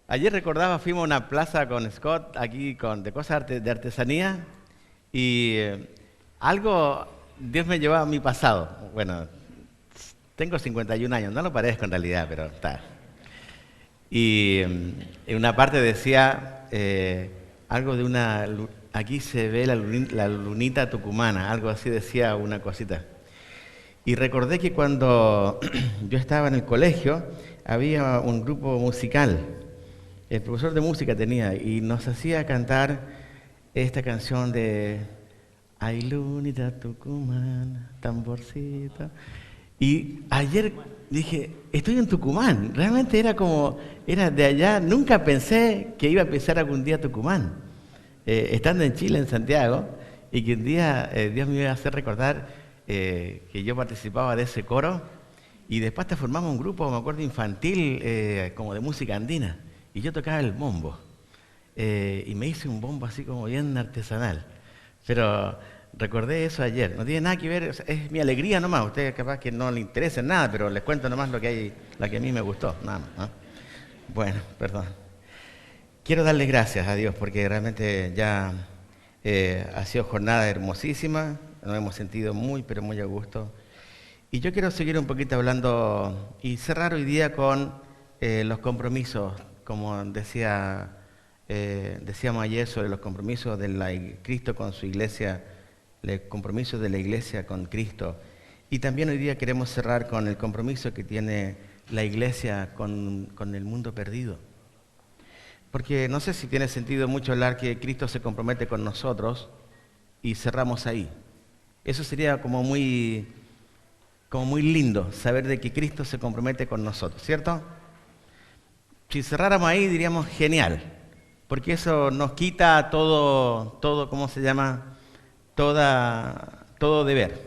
Ayer recordaba, fuimos a una plaza con Scott, aquí de cosas de artesanía, y algo, Dios me llevó a mi pasado. Bueno, tengo 51 años, no lo parezco en realidad, pero está. Y en una parte decía algo de aquí se ve la lunita tucumana, algo así decía una cosita. Y recordé que cuando yo estaba en el colegio, había un grupo musical. El profesor de música tenía y nos hacía cantar esta canción de Ay, lunita tucumana, tamborcito. Y ayer dije, estoy en Tucumán. Realmente era de allá. Nunca pensé que iba a pisar algún día Tucumán. Estando en Chile, en Santiago, y que un día Dios me iba a hacer recordar que yo participaba de ese coro. Y después te formamos un grupo, me acuerdo, infantil, como de música andina. Y yo tocaba el bombo. Y me hice un bombo así como bien artesanal. Pero recordé eso ayer. No tiene nada que ver, es mi alegría nomás. A ustedes capaz que no les interesa nada, pero les cuento nomás lo que a mí me gustó, nada más, ¿no? Bueno, perdón. Quiero darle gracias a Dios porque realmente ya ha sido jornada hermosísima. Nos hemos sentido muy, pero muy a gusto. Y yo quiero seguir un poquito hablando y cerrar hoy día con los compromisos, como decíamos ayer sobre los compromisos de Cristo con su iglesia, el compromiso de la iglesia con Cristo. Y también hoy día queremos cerrar con el compromiso que tiene la iglesia con el mundo perdido. Porque no sé si tiene sentido mucho hablar que Cristo se compromete con nosotros y cerramos ahí. Eso sería como muy lindo, saber de que Cristo se compromete con nosotros, ¿cierto? Si cerráramos ahí diríamos genial, porque eso nos quita todo, ¿cómo se llama? Todo deber.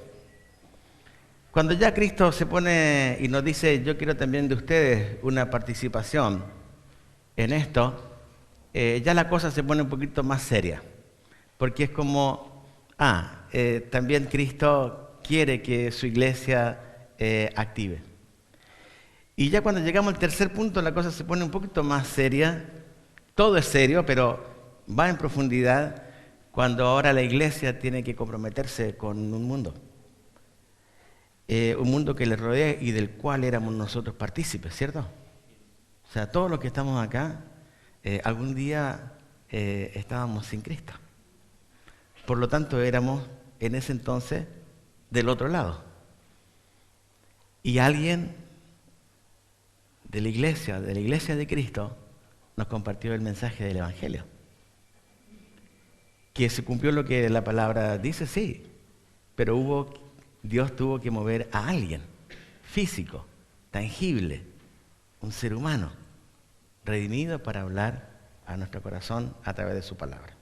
Cuando ya Cristo se pone y nos dice, yo quiero también de ustedes una participación en esto, ya la cosa se pone un poquito más seria, porque es como, también Cristo quiere que su iglesia active. Y ya cuando llegamos al tercer punto la cosa se pone un poquito más seria. Todo es serio, pero va en profundidad cuando ahora la iglesia tiene que comprometerse con un mundo que le rodea y del cual éramos nosotros partícipes, ¿cierto? O sea, todos los que estamos acá, algún día estábamos sin Cristo. Por lo tanto, éramos en ese entonces del otro lado. Y alguien de la iglesia de Cristo, nos compartió el mensaje del Evangelio. Que se cumplió lo que la palabra dice, sí, pero Dios tuvo que mover a alguien, físico, tangible, un ser humano, redimido para hablar a nuestro corazón a través de su palabra.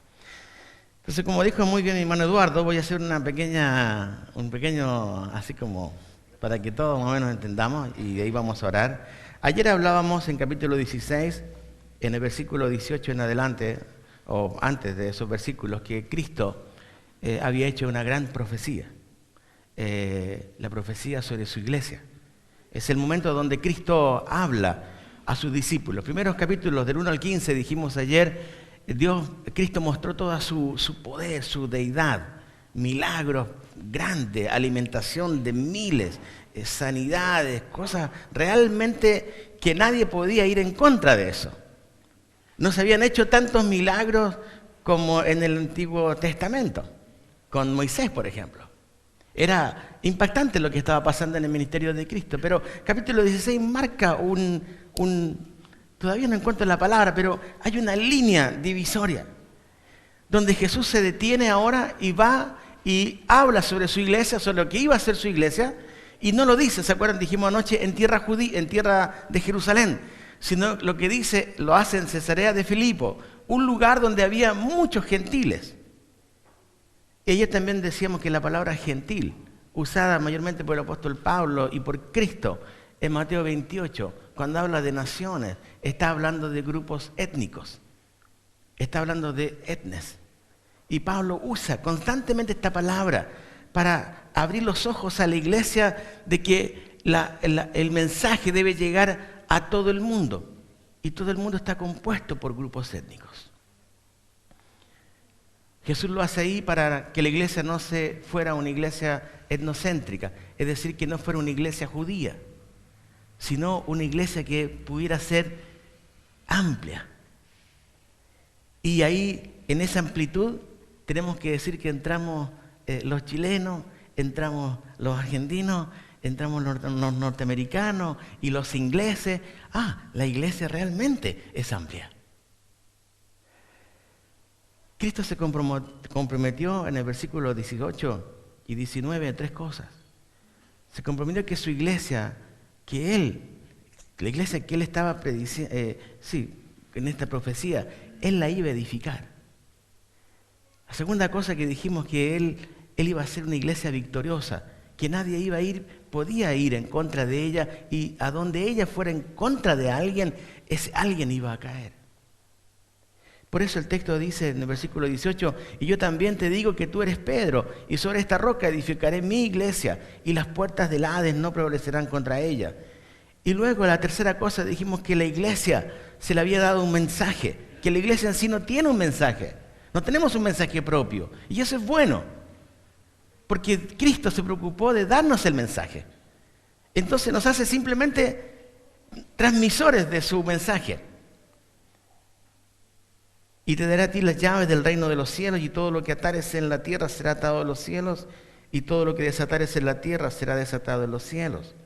Entonces, como dijo muy bien mi hermano Eduardo, voy a hacer un pequeño, así como, para que todos más o menos entendamos, y de ahí vamos a orar. Ayer hablábamos en capítulo 16, en el versículo 18 en adelante, o antes de esos versículos, que Cristo había hecho una gran profecía, la profecía sobre su iglesia. Es el momento donde Cristo habla a sus discípulos. Los primeros capítulos del 1 al 15, dijimos ayer, Cristo mostró toda su poder, su deidad, milagros grandes, alimentación de miles, sanidades, cosas realmente que nadie podía ir en contra de eso. No se habían hecho tantos milagros como en el Antiguo Testamento, con Moisés, por ejemplo. Era impactante lo que estaba pasando en el ministerio de Cristo, pero capítulo 16 marca todavía no encuentro la palabra, pero hay una línea divisoria, donde Jesús se detiene ahora y va y habla sobre su iglesia, sobre lo que iba a ser su iglesia, y no lo dice, ¿se acuerdan? Dijimos anoche, en tierra de Jerusalén, sino lo que dice, lo hace en Cesarea de Filipo, un lugar donde había muchos gentiles. Y ayer también decíamos que la palabra gentil, usada mayormente por el apóstol Pablo y por Cristo, en Mateo 28, cuando habla de naciones, está hablando de grupos étnicos, está hablando de etnes. Y Pablo usa constantemente esta palabra para abrir los ojos a la iglesia de que el mensaje debe llegar a todo el mundo. y todo el mundo está compuesto por grupos étnicos. Jesús lo hace ahí para que la iglesia no se fuera una iglesia etnocéntrica, es decir, que no fuera una iglesia judía, sino una iglesia que pudiera ser amplia. Y ahí, en esa amplitud, tenemos que decir que entramos los chilenos, entramos los argentinos, entramos los norteamericanos y los ingleses. La iglesia realmente es amplia. Cristo se comprometió en el versículo 18 y 19 en 3 cosas. Se comprometió que su iglesia, la iglesia que él estaba prediciendo, en esta profecía, él la iba a edificar. La segunda cosa que dijimos, que él iba a ser una iglesia victoriosa, que nadie podía ir en contra de ella, y a donde ella fuera en contra de alguien, ese alguien iba a caer. Por eso el texto dice en el versículo 18, y yo también te digo que tú eres Pedro, y sobre esta roca edificaré mi iglesia, y las puertas del Hades no prevalecerán contra ella. Y luego la tercera cosa, dijimos que la iglesia se le había dado un mensaje, que la iglesia en sí no tiene un mensaje, no tenemos un mensaje propio, y eso es bueno, porque Cristo se preocupó de darnos el mensaje. Entonces nos hace simplemente transmisores de su mensaje. Y te dará a ti las llaves del reino de los cielos, y todo lo que atares en la tierra será atado en los cielos, y todo lo que desatares en la tierra será desatado en los cielos.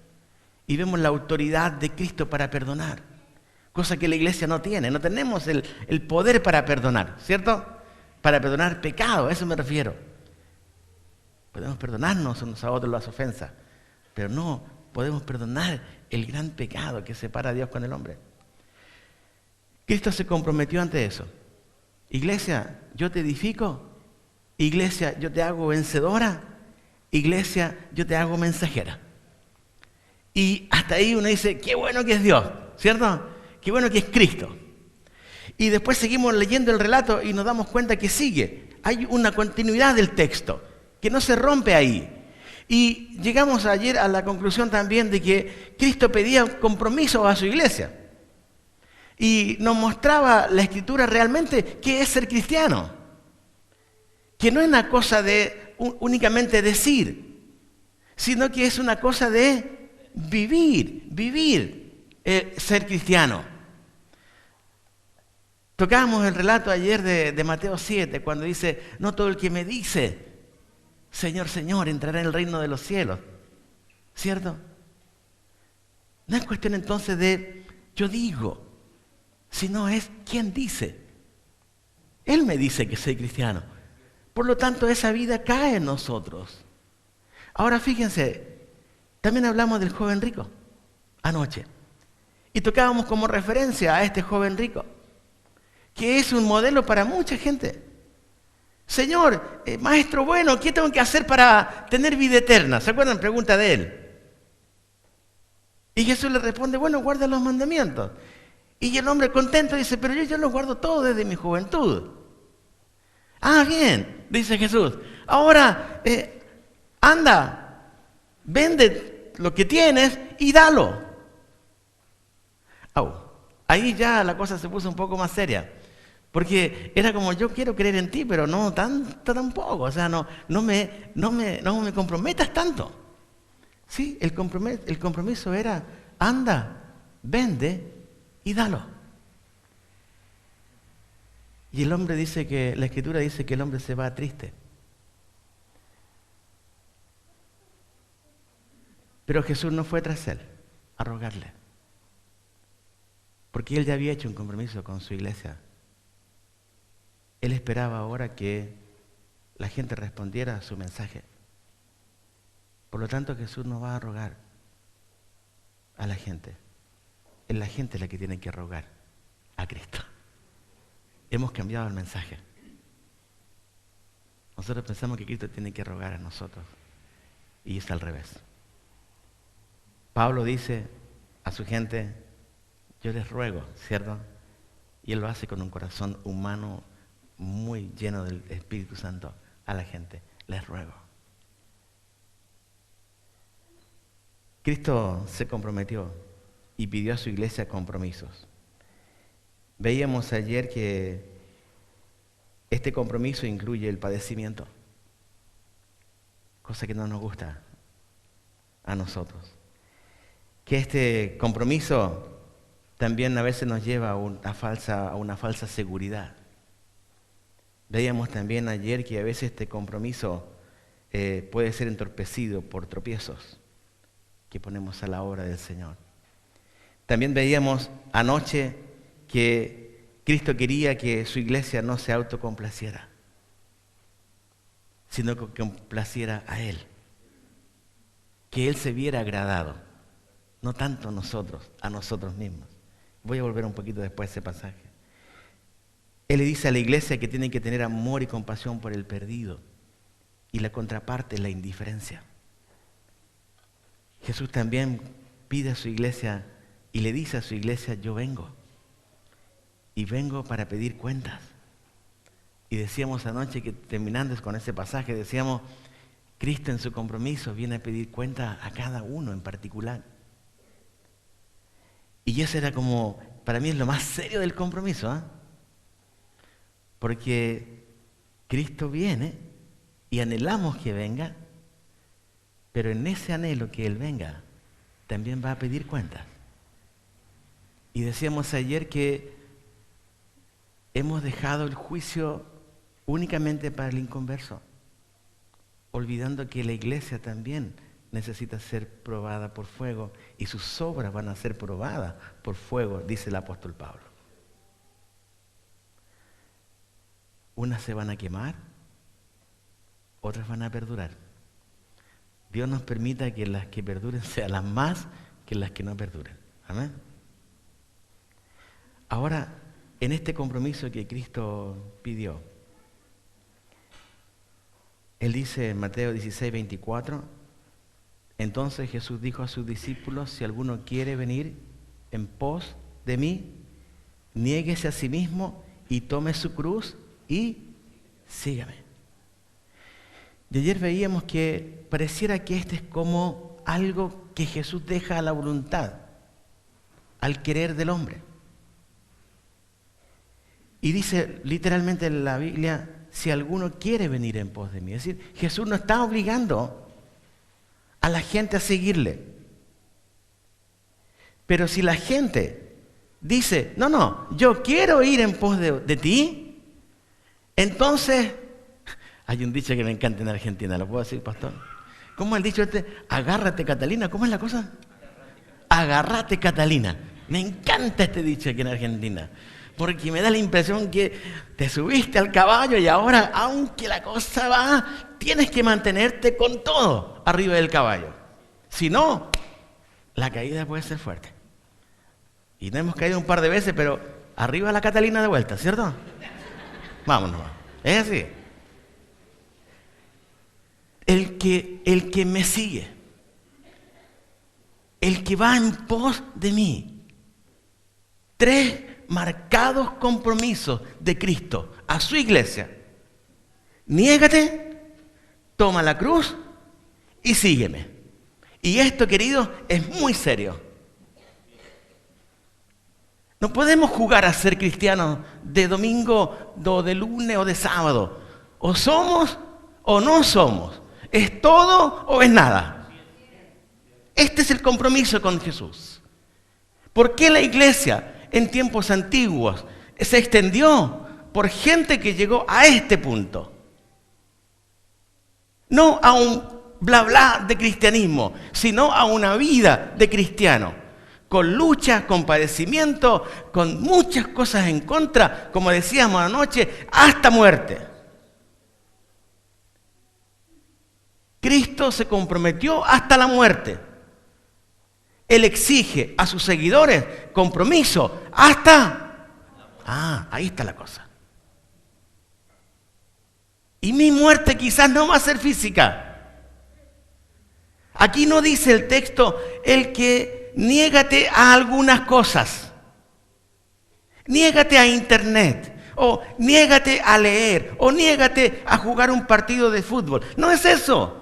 Y vemos la autoridad de Cristo para perdonar, cosa que la iglesia no tiene. No tenemos el poder para perdonar, ¿cierto? Para perdonar pecado, a eso me refiero. Podemos perdonarnos unos a otros las ofensas, pero no podemos perdonar el gran pecado que separa a Dios con el hombre. Cristo se comprometió ante eso. Iglesia, yo te edifico. Iglesia, yo te hago vencedora. Iglesia, yo te hago mensajera. Y hasta ahí uno dice, qué bueno que es Dios, ¿cierto? Qué bueno que es Cristo. Y después seguimos leyendo el relato y nos damos cuenta que sigue. Hay una continuidad del texto, que no se rompe ahí. Y llegamos ayer a la conclusión también de que Cristo pedía un compromiso a su iglesia. Y nos mostraba la Escritura realmente qué es ser cristiano. Que no es una cosa de únicamente decir, sino que es una cosa de vivir, ser cristiano. Tocábamos el relato ayer de Mateo 7, cuando dice, no todo el que me dice, Señor, Señor, entrará en el reino de los cielos. ¿Cierto? No es cuestión entonces de yo digo, sino es quién dice. Él me dice que soy cristiano. Por lo tanto, esa vida cae en nosotros. Ahora fíjense, también hablamos del joven rico anoche. Y tocábamos como referencia a este joven rico, que es un modelo para mucha gente. Señor, maestro bueno, ¿qué tengo que hacer para tener vida eterna? ¿Se acuerdan? Pregunta de él. Y Jesús le responde, bueno, guarda los mandamientos. Y el hombre contento dice, pero yo los guardo todo desde mi juventud. Bien, dice Jesús. Ahora, anda, vende lo que tienes y dalo. Ahí ya la cosa se puso un poco más seria. Porque era como, yo quiero creer en ti, pero no tanto tampoco. O sea, no me comprometas tanto. Sí, el compromiso era, anda, vende y dalo. Y el hombre dice que, la Escritura dice que el hombre se va triste. Pero Jesús no fue tras él a rogarle, porque él ya había hecho un compromiso con su iglesia. Él esperaba ahora que la gente respondiera a su mensaje. Por lo tanto, Jesús no va a rogar a la gente. Es la gente la que tiene que rogar a Cristo. Hemos cambiado el mensaje. Nosotros pensamos que Cristo tiene que rogar a nosotros. Y es al revés. Pablo dice a su gente, yo les ruego, ¿cierto? Y él lo hace con un corazón humano muy lleno del Espíritu Santo a la gente. Les ruego. Cristo se comprometió y pidió a su iglesia compromisos. Veíamos ayer que este compromiso incluye el padecimiento, cosa que no nos gusta a nosotros. Que este compromiso también a veces nos lleva a una falsa seguridad. Veíamos también ayer que a veces este compromiso puede ser entorpecido por tropiezos que ponemos a la obra del Señor. También veíamos anoche que Cristo quería que su iglesia no se autocomplaciera, sino que complaciera a Él. Que Él se viera agradado, no tanto a nosotros mismos. Voy a volver un poquito después a ese pasaje. Él le dice a la iglesia que tiene que tener amor y compasión por el perdido, y la contraparte es la indiferencia. Jesús también pide a su iglesia y le dice a su iglesia: yo vengo, y vengo para pedir cuentas. Y decíamos anoche que terminando con ese pasaje, decíamos, Cristo en su compromiso viene a pedir cuentas a cada uno en particular. Y eso era como, para mí es lo más serio del compromiso, ¿eh? Porque Cristo viene y anhelamos que venga, pero en ese anhelo que Él venga, también va a pedir cuentas. Y decíamos ayer que hemos dejado el juicio únicamente para el inconverso, olvidando que la iglesia también necesita ser probada por fuego y sus obras van a ser probadas por fuego, dice el apóstol Pablo. Unas se van a quemar, otras van a perdurar. Dios nos permita que las que perduren sean las más que las que no perduren. Amén. Ahora, en este compromiso que Cristo pidió, Él dice en Mateo 16, 24, entonces Jesús dijo a sus discípulos: si alguno quiere venir en pos de mí, niéguese a sí mismo y tome su cruz y sígame. Y ayer veíamos que pareciera que este es como algo que Jesús deja a la voluntad, al querer del hombre. Y dice literalmente en la Biblia: si alguno quiere venir en pos de mí. Es decir, Jesús no está obligando a la gente a seguirle. Pero si la gente dice: no, yo quiero ir en pos de ti, entonces, hay un dicho que me encanta en Argentina, ¿lo puedo decir, pastor? ¿Cómo es el dicho este? Agárrate, Catalina. ¿Cómo es la cosa? Agárrate, Catalina. Me encanta este dicho aquí en Argentina, porque me da la impresión que te subiste al caballo y ahora, aunque la cosa va, tienes que mantenerte con todo arriba del caballo. Si no, la caída puede ser fuerte. Y no hemos caído un par de veces, pero arriba la Catalina de vuelta, ¿cierto? Vámonos. Es así. El que me sigue, el que va en pos de mí. 3 marcados compromisos de Cristo a su iglesia. Niégate, toma la cruz y sígueme. Y esto, queridos, es muy serio. No podemos jugar a ser cristianos de domingo, o de lunes o de sábado. O somos o no somos. ¿Es todo o es nada? Este es el compromiso con Jesús. ¿Por qué la iglesia en tiempos antiguos se extendió por gente que llegó a este punto? No a un bla bla de cristianismo, sino a una vida de cristiano, con lucha, con padecimiento, con muchas cosas en contra, como decíamos anoche, hasta muerte. Cristo se comprometió hasta la muerte. Él exige a sus seguidores compromiso hasta... ahí está la cosa. Y mi muerte quizás no va a ser física. Aquí no dice el texto el que niégate a algunas cosas. Niégate a internet, o niégate a leer, o niégate a jugar un partido de fútbol. No es eso.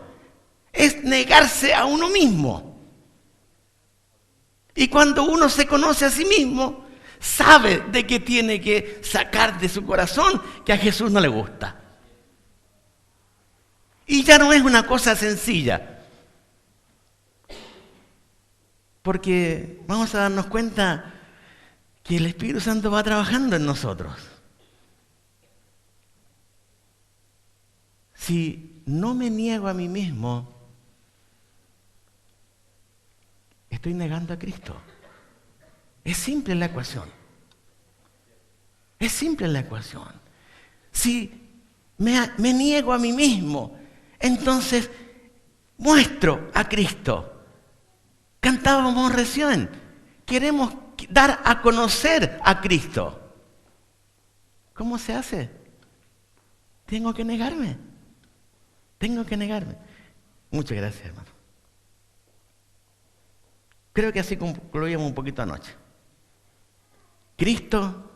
Es negarse a uno mismo. Y cuando uno se conoce a sí mismo, sabe de qué tiene que sacar de su corazón que a Jesús no le gusta. Y ya no es una cosa sencilla. Porque vamos a darnos cuenta que el Espíritu Santo va trabajando en nosotros. Si no me niego a mí mismo, estoy negando a Cristo. Es simple la ecuación. Es simple la ecuación. Si me niego a mí mismo, entonces muestro a Cristo. Cantábamos recién. Queremos dar a conocer a Cristo. ¿Cómo se hace? Tengo que negarme. Tengo que negarme. Muchas gracias, hermano. Creo que así concluíamos un poquito anoche. Cristo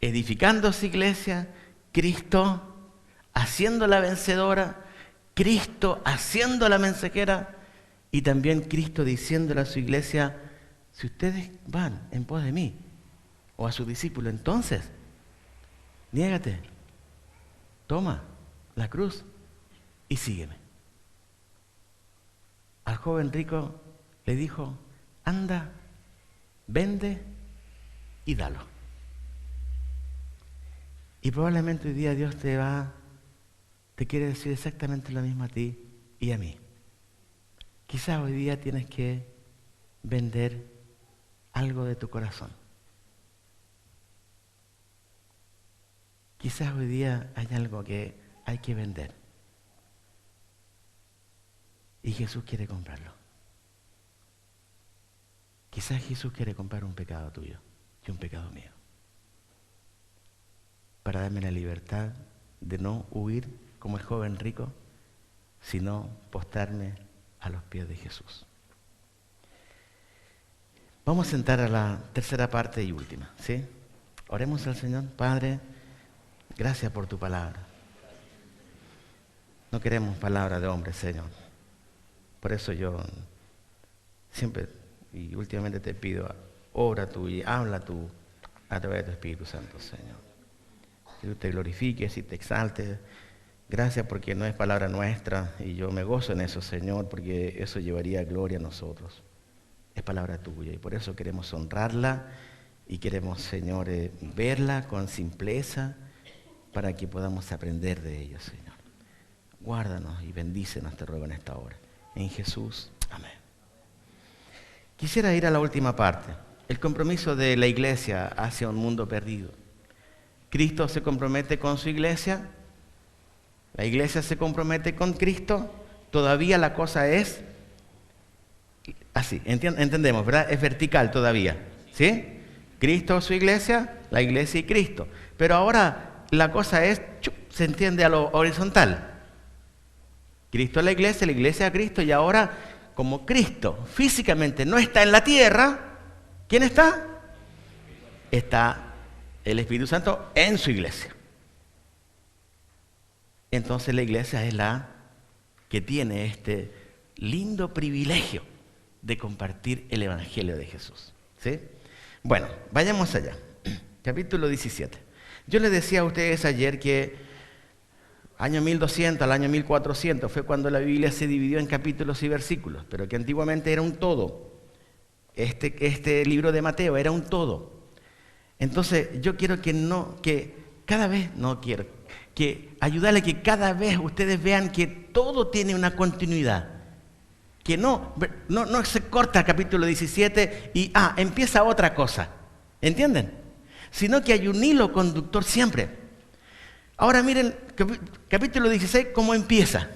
edificando su iglesia, Cristo haciéndola vencedora, Cristo haciéndola mensajera y también Cristo diciéndole a su iglesia, si ustedes van en pos de mí o a sus discípulos, entonces, niégate, toma la cruz y sígueme. Al joven rico le dijo, anda, vende y dalo. Y probablemente hoy día Dios te quiere decir exactamente lo mismo a ti y a mí. Quizás hoy día tienes que vender algo de tu corazón. Quizás hoy día hay algo que hay que vender. Y Jesús quiere comprarlo. Quizás Jesús quiere comprar un pecado tuyo y un pecado mío. Para darme la libertad de no huir como el joven rico, sino postrarme a los pies de Jesús. Vamos a sentar a la tercera parte y última, ¿sí? Oremos al Señor. Padre, gracias por tu palabra. No queremos palabra de hombre, Señor. Por eso yo siempre y últimamente te pido, obra tú y habla tú a través de tu Espíritu Santo, Señor. Que tú te glorifiques y te exaltes. Gracias porque no es palabra nuestra y yo me gozo en eso, Señor, porque eso llevaría gloria a nosotros. Es palabra tuya y por eso queremos honrarla y queremos, Señor, verla con simpleza para que podamos aprender de ella, Señor. Guárdanos y bendícenos, te ruego en esta hora. En Jesús, amén. Quisiera ir a la última parte, el compromiso de la iglesia hacia un mundo perdido. Cristo se compromete con su iglesia, la iglesia se compromete con Cristo, todavía la cosa es así, entendemos, ¿verdad? Es vertical todavía, ¿sí? Cristo, su iglesia, la iglesia y Cristo. Pero ahora la cosa es, se entiende a lo horizontal. Cristo a la iglesia a Cristo, y ahora como Cristo físicamente no está en la tierra, ¿quién está? Está el Espíritu Santo en su iglesia. Entonces la iglesia es la que tiene este lindo privilegio de compartir el Evangelio de Jesús, ¿sí? Bueno, vayamos allá. Capítulo 17. Yo les decía a ustedes ayer que año 1200 al año 1400 fue cuando la Biblia se dividió en capítulos y versículos, pero que antiguamente era un todo. Este libro de Mateo era un todo. Entonces, yo quiero que ayudarle que cada vez ustedes vean que todo tiene una continuidad. Que no se corta el capítulo 17 y empieza otra cosa. ¿Entienden? Sino que hay un hilo conductor siempre. Ahora miren, capítulo 16, ¿cómo empieza?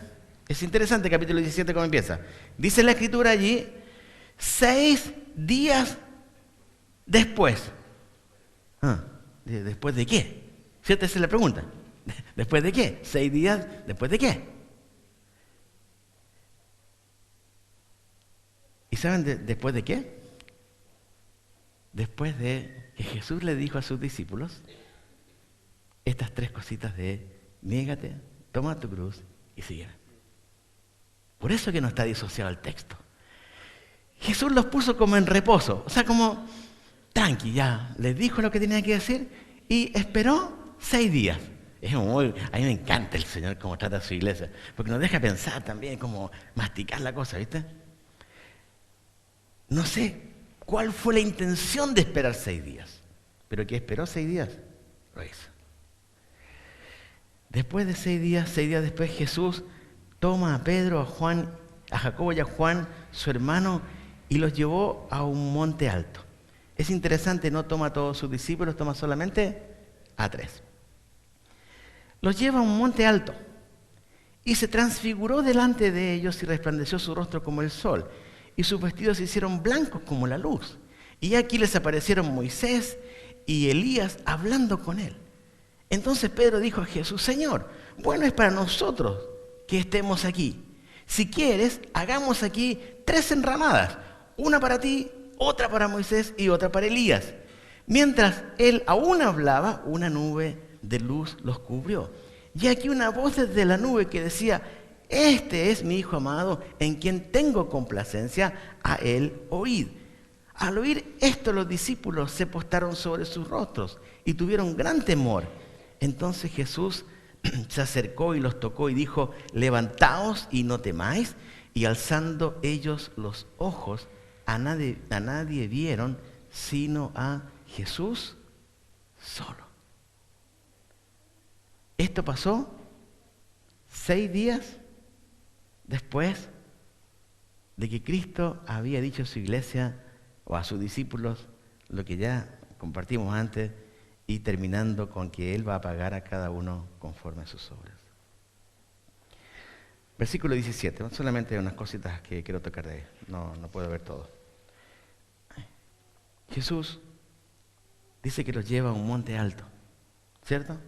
Es interesante el capítulo 17, ¿cómo empieza? Dice la Escritura allí, 6 días después. ¿Después de qué? ¿Cierto? Esa es la pregunta. ¿Después de qué? 6 días, ¿después de qué? ¿Y saben después de qué? Después de que Jesús le dijo a sus discípulos estas 3 cositas de niégate, toma tu cruz y sígueme. Por eso que no está disociado el texto. Jesús los puso como en reposo, o sea, como tranqui, ya, le dijo lo que tenía que decir y esperó 6 días. A mí me encanta el Señor cómo trata a su iglesia, porque nos deja pensar también, cómo masticar la cosa, ¿viste? No sé cuál fue la intención de esperar 6 días, pero que esperó 6 días, lo hizo. Después de 6 días después, Jesús toma a Pedro, a Juan, a Jacobo y a Juan, su hermano, y los llevó a un monte alto. Es interesante, no toma a todos sus discípulos, toma solamente a 3. Los lleva a un monte alto y se transfiguró delante de ellos y resplandeció su rostro como el sol y sus vestidos se hicieron blancos como la luz. Y aquí les aparecieron Moisés y Elías hablando con él. Entonces Pedro dijo a Jesús: Señor, bueno es para nosotros que estemos aquí. Si quieres, hagamos aquí 3 enramadas, una para ti, otra para Moisés y otra para Elías. Mientras él aún hablaba, una nube de luz los cubrió. Y aquí una voz desde la nube que decía: Este es mi Hijo amado, en quien tengo complacencia, a él oíd. Al oír esto, los discípulos se postraron sobre sus rostros y tuvieron gran temor. Entonces Jesús se acercó y los tocó y dijo: Levantaos y no temáis. Y alzando ellos los ojos, a nadie vieron sino a Jesús solo. Esto pasó 6 días después de que Cristo había dicho a su iglesia o a sus discípulos lo que ya compartimos antes, y terminando con que Él va a pagar a cada uno conforme a sus obras. Versículo 17, solamente unas cositas que quiero tocar de ahí, no puedo ver todo. Jesús dice que los lleva a un monte alto, ¿cierto?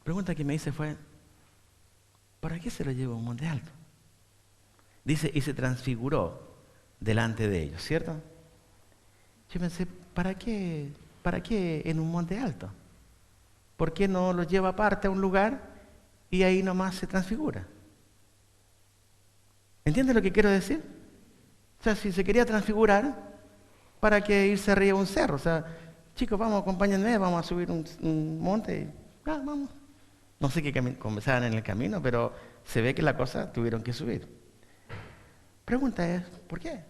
Pregunta que me hice fue: ¿para qué se lo lleva a un monte alto? Dice, y se transfiguró delante de ellos, ¿cierto? Yo pensé, ¿para qué en un monte alto? ¿Por qué no lo lleva aparte a un lugar y ahí nomás se transfigura? ¿Entiendes lo que quiero decir? O sea, si se quería transfigurar, ¿para qué irse arriba a un cerro? O sea, chicos, vamos, acompáñenme, vamos a subir un monte. Vamos. No sé qué conversaban en el camino, pero se ve que la cosa tuvieron que subir. Pregunta es, ¿por qué?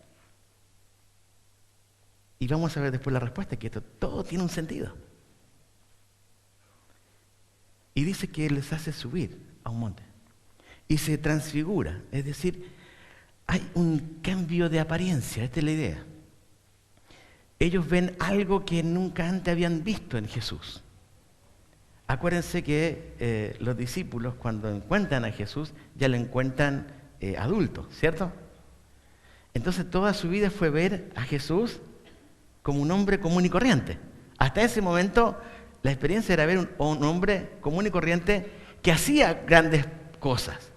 Y vamos a ver después la respuesta, que esto todo tiene un sentido. Y dice que les hace subir a un monte. Y se transfigura, es decir, hay un cambio de apariencia, esta es la idea. Ellos ven algo que nunca antes habían visto en Jesús. Acuérdense que los discípulos, cuando encuentran a Jesús, ya lo encuentran adulto, ¿cierto? Entonces toda su vida fue ver a Jesús como un hombre común y corriente. Hasta ese momento la experiencia era ver un hombre común y corriente que hacía grandes cosas.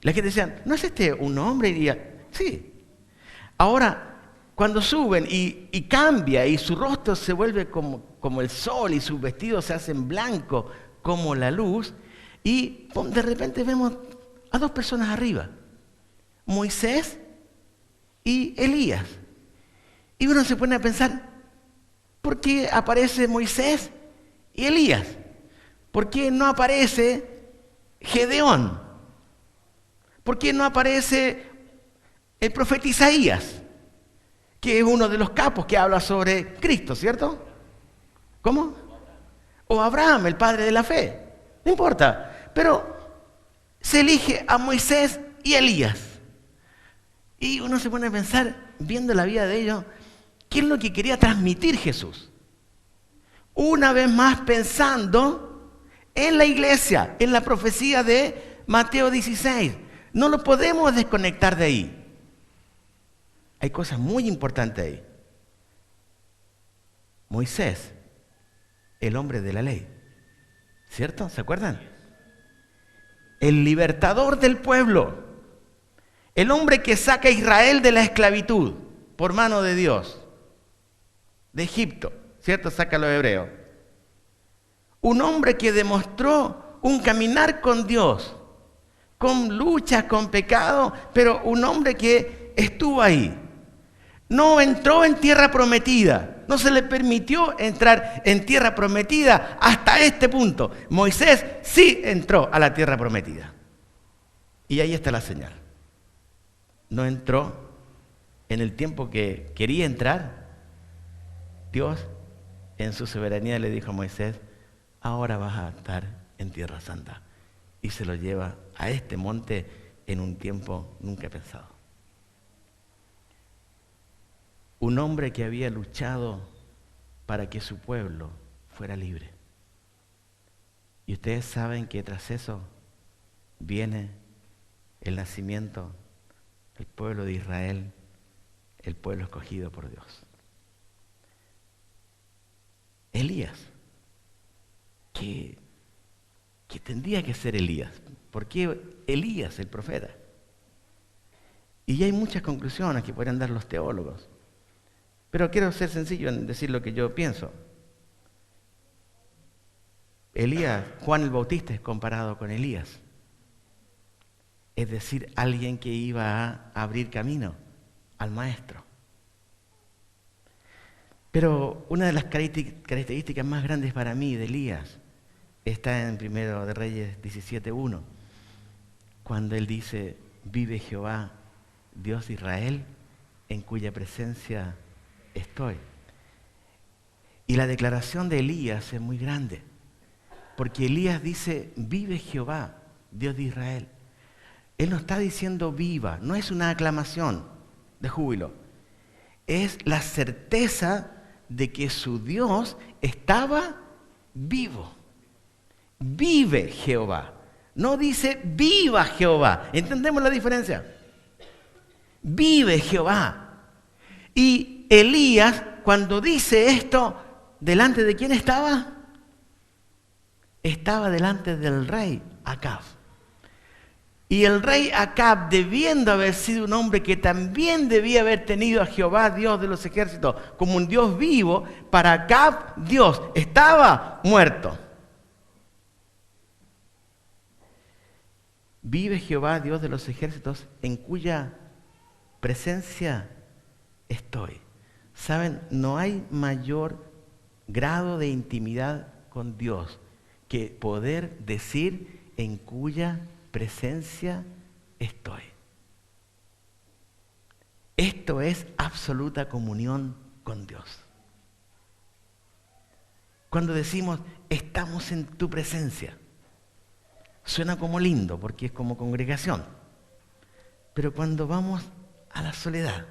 La gente decía, ¿no es este un hombre? Y diría, sí. Ahora, cuando suben y cambia y su rostro se vuelve como el sol y sus vestidos se hacen blancos como la luz, y de repente vemos a 2 personas arriba, Moisés y Elías. Y uno se pone a pensar, ¿por qué aparece Moisés y Elías? ¿Por qué no aparece Gedeón? ¿Por qué no aparece el profeta Isaías, que es uno de los capos que habla sobre Cristo, ¿cierto? ¿Cómo? O Abraham, el padre de la fe. No importa. Pero se elige a Moisés y Elías. Y uno se pone a pensar, viendo la vida de ellos, ¿qué es lo que quería transmitir Jesús? Una vez más pensando en la iglesia, en la profecía de Mateo 16. No lo podemos desconectar de ahí. Hay cosas muy importantes ahí. Moisés, el hombre de la ley, ¿cierto? ¿Se acuerdan? El libertador del pueblo, el hombre que saca a Israel de la esclavitud por mano de Dios, de Egipto, ¿cierto? Saca a los hebreos. Un hombre que demostró un caminar con Dios, con luchas, con pecado, pero un hombre que estuvo ahí. no entró en tierra prometida. No se le permitió entrar en tierra prometida hasta este punto. Moisés sí entró a la tierra prometida. Y ahí está la señal. No entró en el tiempo que quería entrar. Dios, en su soberanía, le dijo a Moisés, ahora vas a estar en Tierra Santa. Y se lo lleva a este monte en un tiempo nunca pensado. Un hombre que había luchado para que su pueblo fuera libre. Y ustedes saben que tras eso viene el nacimiento del pueblo de Israel, el pueblo escogido por Dios. Elías, que tendría que ser Elías. ¿Por qué Elías, el profeta? Y hay muchas conclusiones que podrían dar los teólogos. Pero quiero ser sencillo en decir lo que yo pienso. Elías, Juan el Bautista es comparado con Elías. Es decir, alguien que iba a abrir camino al maestro. Pero una de las características más grandes para mí de Elías está en 1 de Reyes 17:1, cuando él dice, vive Jehová, Dios de Israel, en cuya presencia estoy. Y la declaración de Elías es muy grande, porque Elías dice, vive Jehová, Dios de Israel. Él no está diciendo viva, no es una aclamación de júbilo, es la certeza de que su Dios estaba vivo. Vive Jehová. No dice viva Jehová. ¿Entendemos la diferencia? Vive Jehová. Y Elías, cuando dice esto, ¿delante de quién estaba? Estaba delante del rey Acab. Y el rey Acab, debiendo haber sido un hombre que también debía haber tenido a Jehová, Dios de los ejércitos, como un Dios vivo, para Acab, Dios estaba muerto. Vive Jehová, Dios de los ejércitos, en cuya presencia estoy. ¿Saben? No hay mayor grado de intimidad con Dios que poder decir en cuya presencia estoy. Esto es absoluta comunión con Dios. Cuando decimos estamos en tu presencia, suena como lindo porque es como congregación. Pero cuando vamos a la soledad,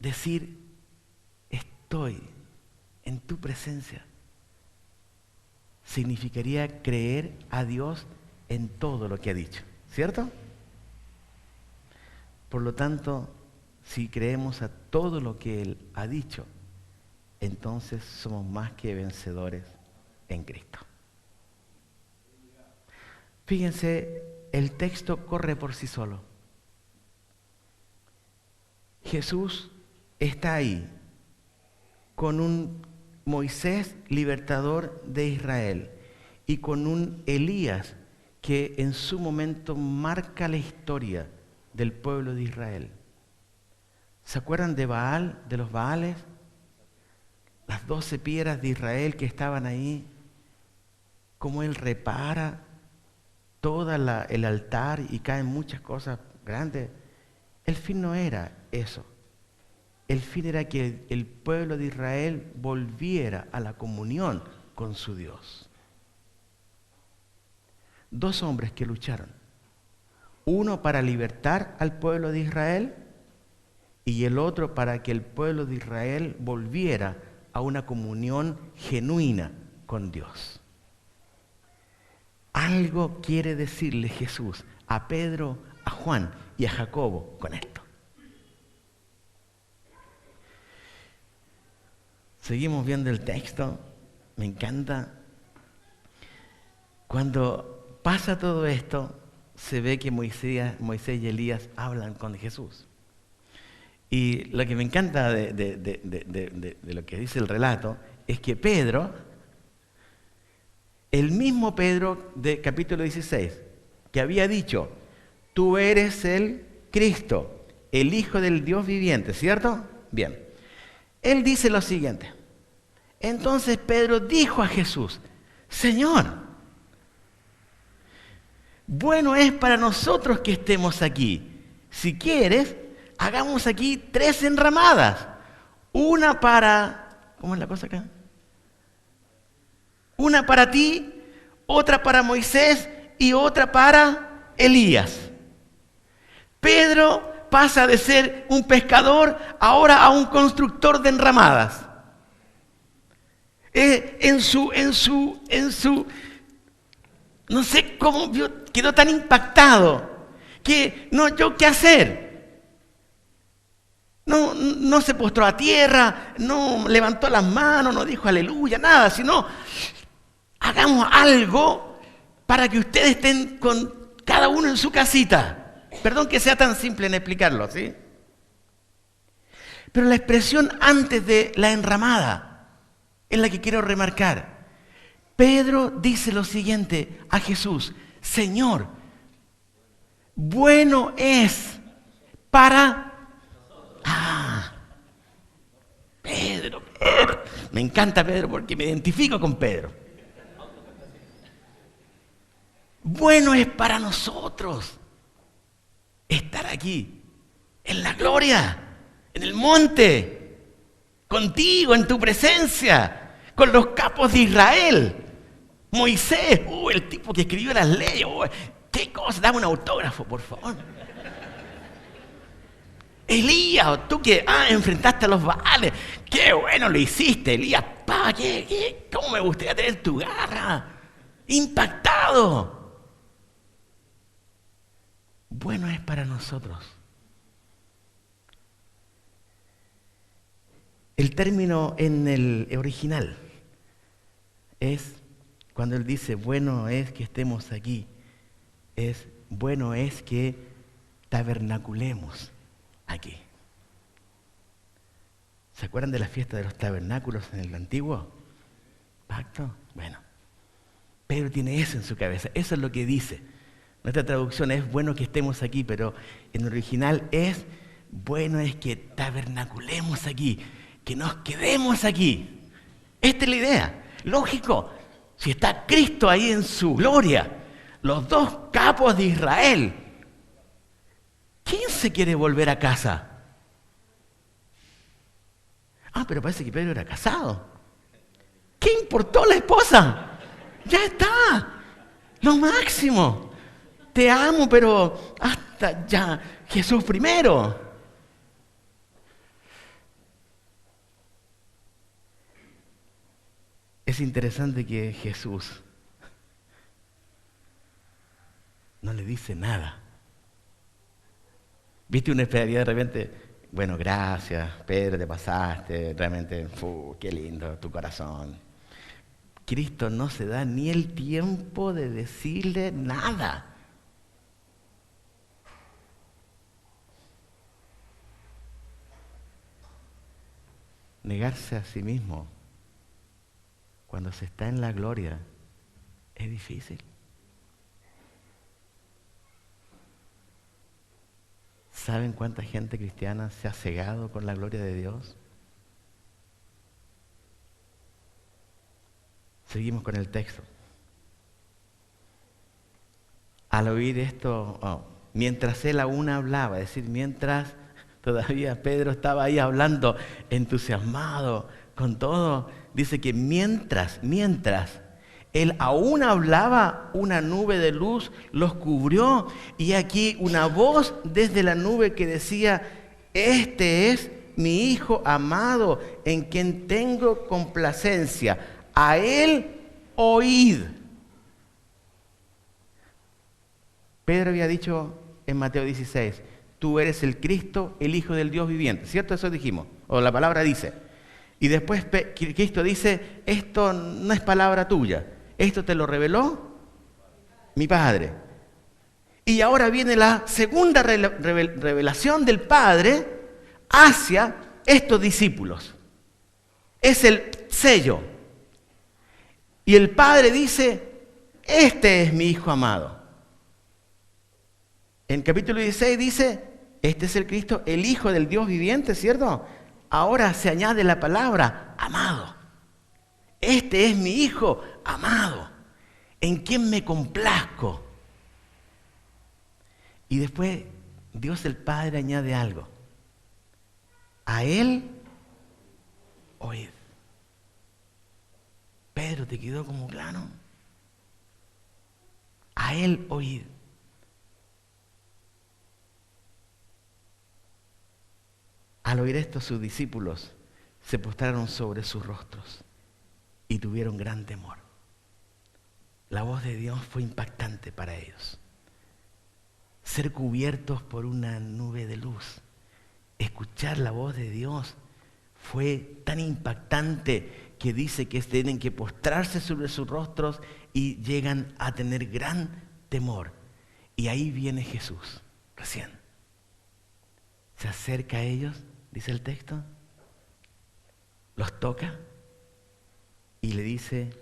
decir estoy en tu presencia significaría creer a Dios en todo lo que ha dicho, ¿cierto? Por lo tanto, si creemos a todo lo que Él ha dicho, entonces somos más que vencedores en Cristo. Fíjense, el texto corre por sí solo. Jesús está ahí con un Moisés, libertador de Israel, y con un Elías que en su momento marca la historia del pueblo de Israel. ¿Se acuerdan de Baal, de los Baales? Las 12 piedras de Israel que estaban ahí, cómo él repara todo el altar y caen muchas cosas grandes. El fin no era eso. El fin era que el pueblo de Israel volviera a la comunión con su Dios. 2 hombres que lucharon. Uno para libertar al pueblo de Israel y el otro para que el pueblo de Israel volviera a una comunión genuina con Dios. Algo quiere decirle Jesús a Pedro, a Juan y a Jacobo con esto. Seguimos viendo el texto, me encanta. Cuando pasa todo esto, se ve que Moisés y Elías hablan con Jesús. Y lo que me encanta de lo que dice el relato es que Pedro, el mismo Pedro de capítulo 16, que había dicho, tú eres el Cristo, el Hijo del Dios viviente, ¿cierto? Bien. Él dice lo siguiente. Entonces Pedro dijo a Jesús, Señor, bueno es para nosotros que estemos aquí. Si quieres, hagamos aquí 3 enramadas. Una para, ¿cómo es la cosa acá? Una para ti, otra para Moisés y otra para Elías. Pedro pasa de ser un pescador ahora a un constructor de enramadas. En su, no sé cómo quedó tan impactado que no yo qué hacer. No se postró a tierra, no levantó las manos, no dijo aleluya, nada, sino hagamos algo para que ustedes estén con cada uno en su casita. Perdón que sea tan simple en explicarlo, ¿sí? Pero la expresión antes de la enramada es la que quiero remarcar. Pedro dice lo siguiente a Jesús, Señor, bueno es para... Pedro, me encanta Pedro porque me identifico con Pedro. Bueno es para nosotros estar aquí, en la gloria, en el monte, contigo, en tu presencia, con los capos de Israel. Moisés, el tipo que escribió las leyes, qué cosa, dame un autógrafo, por favor. Elías, tú que enfrentaste a los Baales, qué bueno lo hiciste, Elías, cómo me gustaría tener tu garra, impactado. Bueno es para nosotros. El término en el original es, cuando él dice, bueno es que estemos aquí, es, bueno es que tabernaculemos aquí. ¿Se acuerdan de la fiesta de los tabernáculos en el antiguo pacto? Bueno, Pedro tiene eso en su cabeza, eso es lo que dice. Nuestra traducción es bueno que estemos aquí, pero en el original es bueno es que tabernaculemos aquí, que nos quedemos aquí. Esta es la idea. Lógico, si está Cristo ahí en su gloria, los 2 capos de Israel, ¿quién se quiere volver a casa? Pero parece que Pedro era casado. ¿Qué importó la esposa? Ya está, lo máximo. Te amo, pero hasta ya, Jesús primero. Es interesante que Jesús no le dice nada. ¿Viste? Uno esperaría de repente, bueno, gracias, Pedro, te pasaste, realmente, qué lindo tu corazón. Cristo no se da ni el tiempo de decirle nada. Negarse a sí mismo cuando se está en la gloria es difícil. ¿Saben cuánta gente cristiana se ha cegado con la gloria de Dios? Seguimos con el texto. Al oír esto, mientras él aún hablaba, es decir, mientras todavía Pedro estaba ahí hablando, entusiasmado con todo, dice que mientras él aún hablaba, una nube de luz los cubrió y aquí una voz desde la nube que decía, este es mi Hijo amado en quien tengo complacencia, a él oíd. Pedro había dicho en Mateo 16, tú eres el Cristo, el Hijo del Dios viviente, ¿cierto? Eso dijimos, o la palabra dice. Y después Cristo dice, esto no es palabra tuya, esto te lo reveló mi Padre. Y ahora viene la segunda revelación del Padre hacia estos discípulos. Es el sello. Y el Padre dice, este es mi Hijo amado. En capítulo 16 dice, este es el Cristo, el Hijo del Dios viviente, ¿cierto? Ahora se añade la palabra amado. Este es mi Hijo amado, en quien me complazco. Y después Dios el Padre añade algo. A Él oíd. Pedro, ¿te quedó como claro? A Él oíd. Al oír esto, sus discípulos se postraron sobre sus rostros y tuvieron gran temor. La voz de Dios fue impactante para ellos. Ser cubiertos por una nube de luz, escuchar la voz de Dios fue tan impactante que dice que tienen que postrarse sobre sus rostros y llegan a tener gran temor. Y ahí viene Jesús, recién. Se acerca a ellos, dice el texto, los toca y le dice,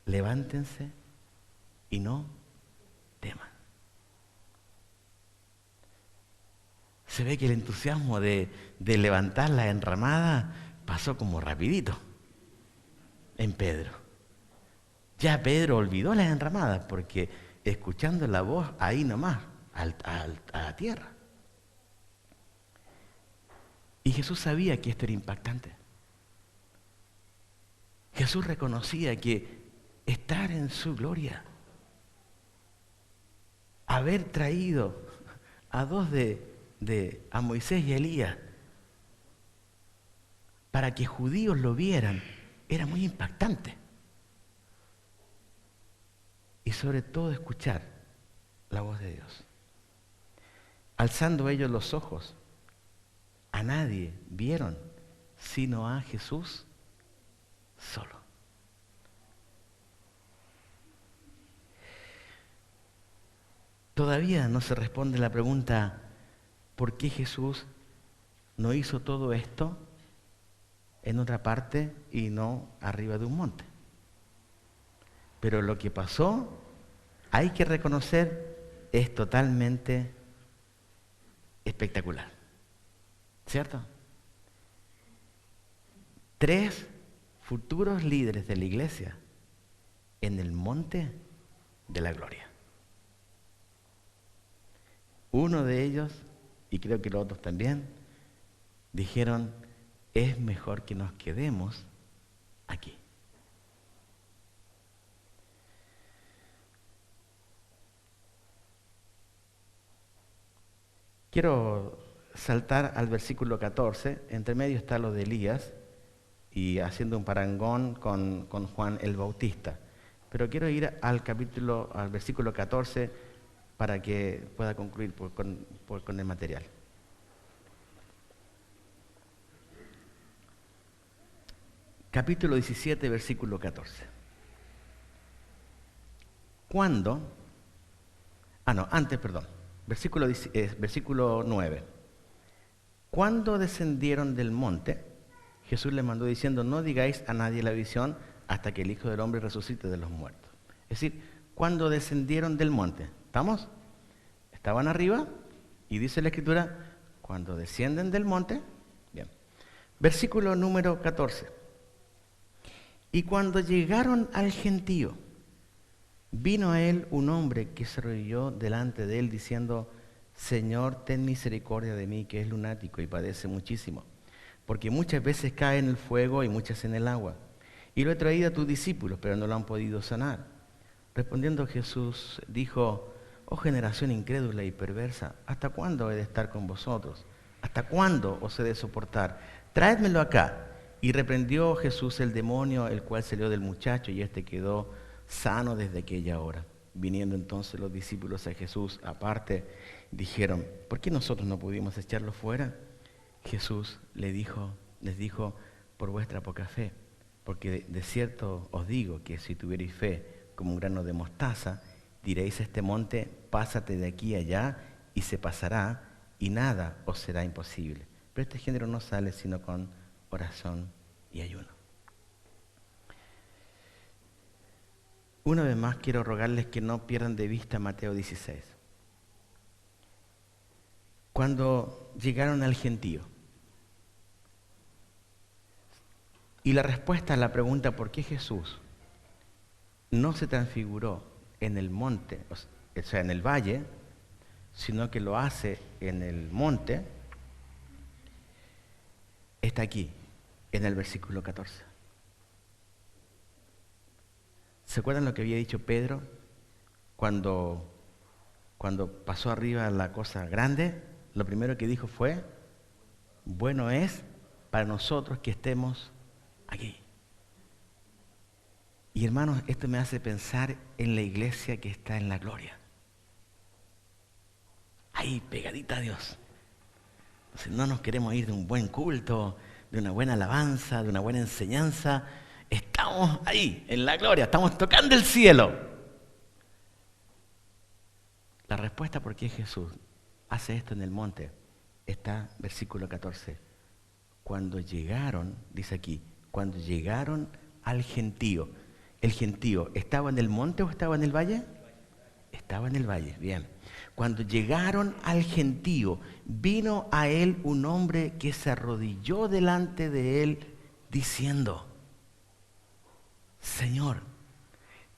levántense y no teman. Se ve que el entusiasmo de levantar la enramada pasó como rapidito en Pedro. Ya Pedro olvidó las enramadas porque escuchando la voz ahí nomás, a la tierra. Y Jesús sabía que esto era impactante. Jesús reconocía que estar en su gloria, haber traído a dos a Moisés y a Elías para que judíos lo vieran, era muy impactante. Y sobre todo escuchar la voz de Dios. Alzando ellos los ojos, a nadie vieron sino a Jesús solo. Todavía no se responde la pregunta, ¿por qué Jesús no hizo todo esto en otra parte y no arriba de un monte? Pero lo que pasó, hay que reconocer, es totalmente espectacular. ¿Cierto? 3 futuros líderes de la iglesia en el monte de la gloria. Uno de ellos, y creo que los otros también, dijeron, es mejor que nos quedemos aquí. Quiero saltar al versículo 14, entre medio está lo de Elías, y haciendo un parangón con Juan el Bautista. Pero quiero ir al versículo 14 para que pueda concluir con el material. Capítulo 17, versículo 14. Versículo 9. Cuando descendieron del monte, Jesús les mandó diciendo, no digáis a nadie la visión hasta que el Hijo del Hombre resucite de los muertos. Es decir, cuando descendieron del monte, ¿estamos? Estaban arriba y dice la Escritura, cuando descienden del monte, bien. Versículo número 14. Y cuando llegaron al gentío, vino a él un hombre que se arrodilló delante de él diciendo, Señor, ten misericordia de mí, que es lunático y padece muchísimo, porque muchas veces cae en el fuego y muchas en el agua. Y lo he traído a tus discípulos, pero no lo han podido sanar. Respondiendo Jesús, dijo, oh generación incrédula y perversa, ¿hasta cuándo he de estar con vosotros? ¿Hasta cuándo os he de soportar? Traédmelo acá. Y reprendió Jesús el demonio, el cual salió del muchacho, y éste quedó sano desde aquella hora. Viniendo entonces los discípulos a Jesús aparte, dijeron, ¿por qué nosotros no pudimos echarlo fuera? Jesús les dijo, por vuestra poca fe, porque de cierto os digo que si tuvierais fe como un grano de mostaza, diréis a este monte, pásate de aquí allá, y se pasará, y nada os será imposible. Pero este género no sale sino con oración y ayuno. Una vez más quiero rogarles que no pierdan de vista Mateo 16. cuando llegaron al gentío. Y la respuesta a la pregunta ¿por qué Jesús no se transfiguró en el monte, o sea, en el valle, sino que lo hace en el monte, está aquí, en el versículo 14. ¿Se acuerdan lo que había dicho Pedro cuando pasó arriba la cosa grande? Lo primero que dijo fue, bueno es para nosotros que estemos aquí. Y hermanos, esto me hace pensar en la iglesia que está en la gloria. Ahí, pegadita a Dios. Entonces, no nos queremos ir de un buen culto, de una buena alabanza, de una buena enseñanza. Estamos ahí, en la gloria, estamos tocando el cielo. La respuesta por qué Jesús hace esto en el monte está, versículo 14. Cuando llegaron, dice aquí, cuando llegaron al gentío. ¿El gentío estaba en el monte o estaba en el valle? Estaba en el valle, bien. Cuando llegaron al gentío, vino a él un hombre que se arrodilló delante de él, diciendo, Señor,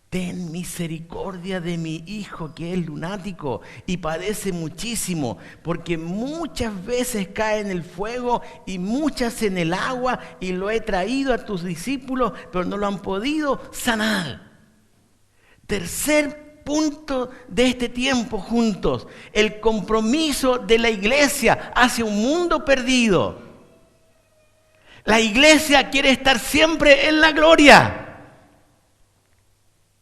ten misericordia de mi hijo que es lunático y padece muchísimo, porque muchas veces cae en el fuego y muchas en el agua, y lo he traído a tus discípulos, pero no lo han podido sanar. Tercer punto de este tiempo juntos, el compromiso de la iglesia hacia un mundo perdido. La iglesia quiere estar siempre en la gloria.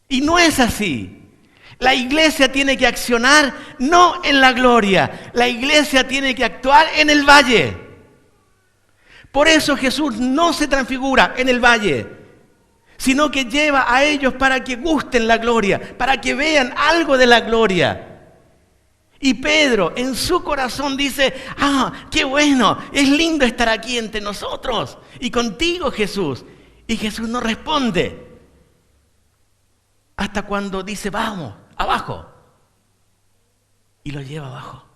Y no es así. La iglesia tiene que accionar no en la gloria. La iglesia tiene que actuar en el valle. Por eso Jesús no se transfigura en el valle, sino que lleva a ellos para que gusten la gloria, para que vean algo de la gloria. Y Pedro en su corazón dice, qué bueno, es lindo estar aquí entre nosotros y contigo, Jesús. Y Jesús no responde hasta cuando dice, vamos, abajo. Y lo lleva abajo.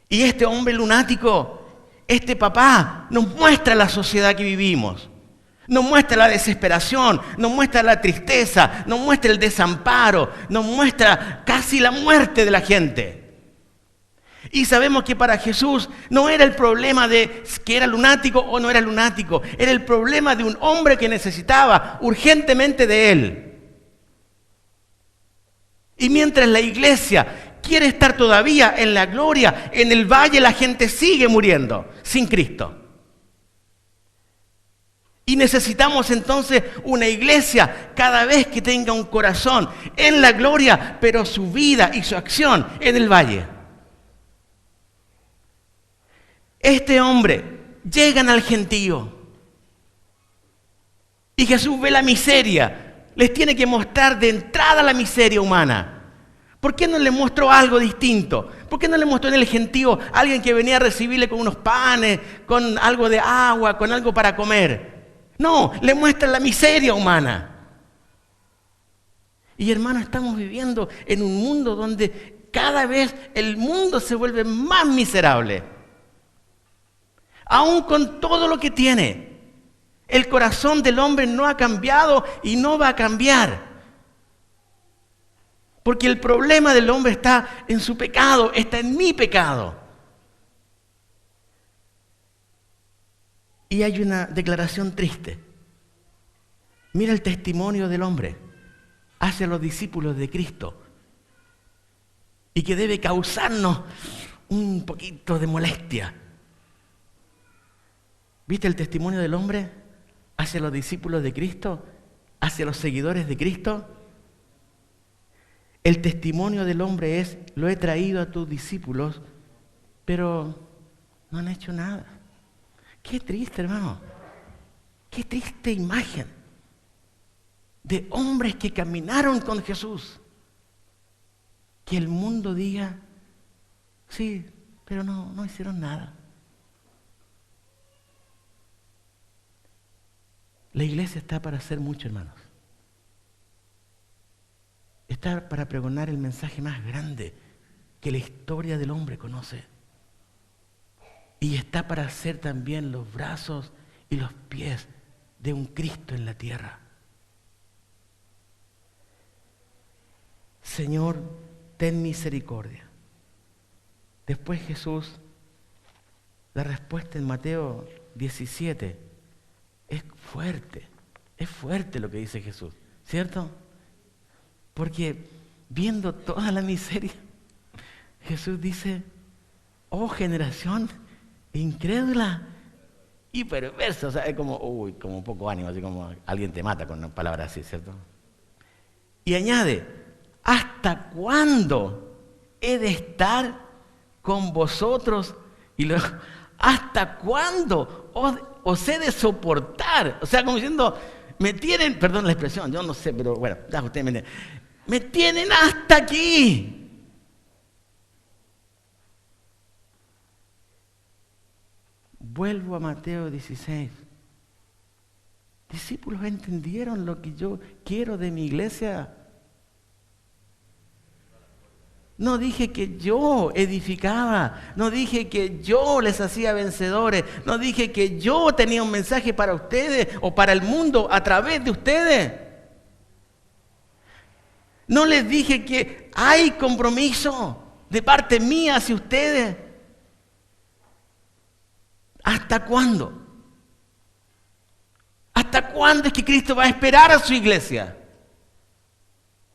Y este hombre lunático, este papá, nos muestra la sociedad que vivimos. Nos muestra la desesperación, nos muestra la tristeza, nos muestra el desamparo, nos muestra casi la muerte de la gente. Y sabemos que para Jesús no era el problema de que era lunático o no era lunático, era el problema de un hombre que necesitaba urgentemente de él. Y mientras la iglesia quiere estar todavía en la gloria, en el valle la gente sigue muriendo sin Cristo. Y necesitamos entonces una iglesia cada vez que tenga un corazón en la gloria, pero su vida y su acción en el valle. Este hombre, llegan al gentío y Jesús ve la miseria, les tiene que mostrar de entrada la miseria humana. ¿Por qué no le mostró algo distinto? ¿Por qué no le mostró en el gentío a alguien que venía a recibirle con unos panes, con algo de agua, con algo para comer? No, le muestra la miseria humana. Y hermanos, estamos viviendo en un mundo donde cada vez el mundo se vuelve más miserable. Aún con todo lo que tiene, el corazón del hombre no ha cambiado y no va a cambiar. Porque el problema del hombre está en su pecado, está en mi pecado. Y hay una declaración triste. Mira el testimonio del hombre hacia los discípulos de Cristo y que debe causarnos un poquito de molestia. ¿Viste el testimonio del hombre hacia los discípulos de Cristo? ¿Hacia los seguidores de Cristo? El testimonio del hombre es, lo he traído a tus discípulos, pero no han hecho nada. Qué triste, hermano. Qué triste imagen de hombres que caminaron con Jesús. Que el mundo diga, sí, pero no hicieron nada. La iglesia está para hacer mucho, hermanos. Está para pregonar el mensaje más grande que la historia del hombre conoce. Y está para ser también los brazos y los pies de un Cristo en la tierra. Señor, ten misericordia. Después Jesús, la respuesta en Mateo 17, es fuerte lo que dice Jesús, ¿cierto? Porque viendo toda la miseria, Jesús dice, oh generación incrédula y perversa. O sea, es como, como un poco ánimo, así como alguien te mata con una palabra así, ¿cierto? Y añade, ¿hasta cuándo he de estar con vosotros? Y luego, ¿hasta cuándo os he de soportar? O sea, como diciendo, me tienen, perdón la expresión, yo no sé, pero bueno, ya ustedes me entienden. Me tienen hasta aquí. Vuelvo a Mateo 16. Discípulos, ¿entendieron lo que yo quiero de mi iglesia? No dije que yo edificaba, no dije que yo les hacía vencedores, no dije que yo tenía un mensaje para ustedes o para el mundo a través de ustedes. No les dije que hay compromiso de parte mía hacia ustedes. ¿Hasta cuándo? ¿Hasta cuándo es que Cristo va a esperar a su iglesia?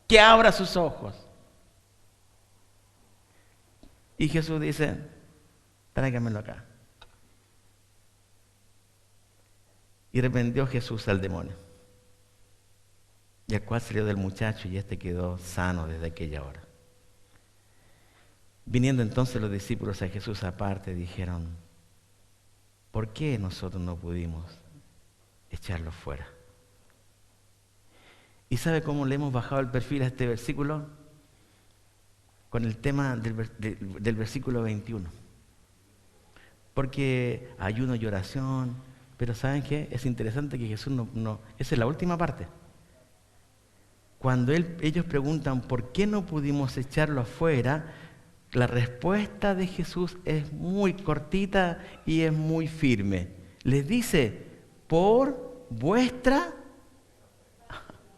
Que abra sus ojos. Y Jesús dice, tráigamelo acá. Y reprendió Jesús al demonio. Y el cual salió del muchacho y éste quedó sano desde aquella hora. Viniendo entonces los discípulos a Jesús aparte, dijeron, ¿por qué nosotros no pudimos echarlo fuera? ¿Y sabe cómo le hemos bajado el perfil a este versículo? Con el tema del versículo 21. Porque ayuno y oración, pero ¿saben qué? Es interesante que Jesús no esa es la última parte. Cuando ellos preguntan ¿por qué no pudimos echarlo afuera? La respuesta de Jesús es muy cortita y es muy firme. Les dice, por vuestra...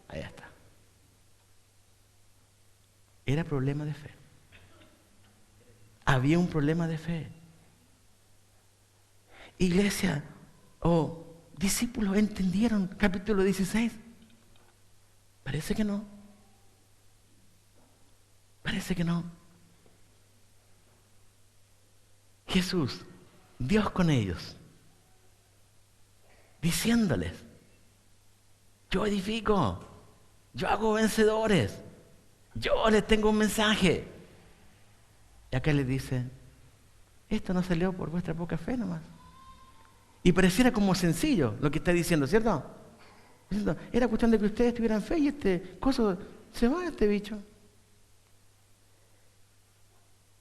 Ahí está. Era problema de fe. Había un problema de fe. Iglesia, discípulos, ¿entendieron capítulo 16? Parece que no. Parece que no. Jesús, Dios con ellos, diciéndoles, yo edifico, yo hago vencedores, yo les tengo un mensaje. Y acá les dice, esto no salió por vuestra poca fe nomás. Y pareciera como sencillo lo que está diciendo, ¿cierto? Diciendo, era cuestión de que ustedes tuvieran fe y este coso se va, este bicho.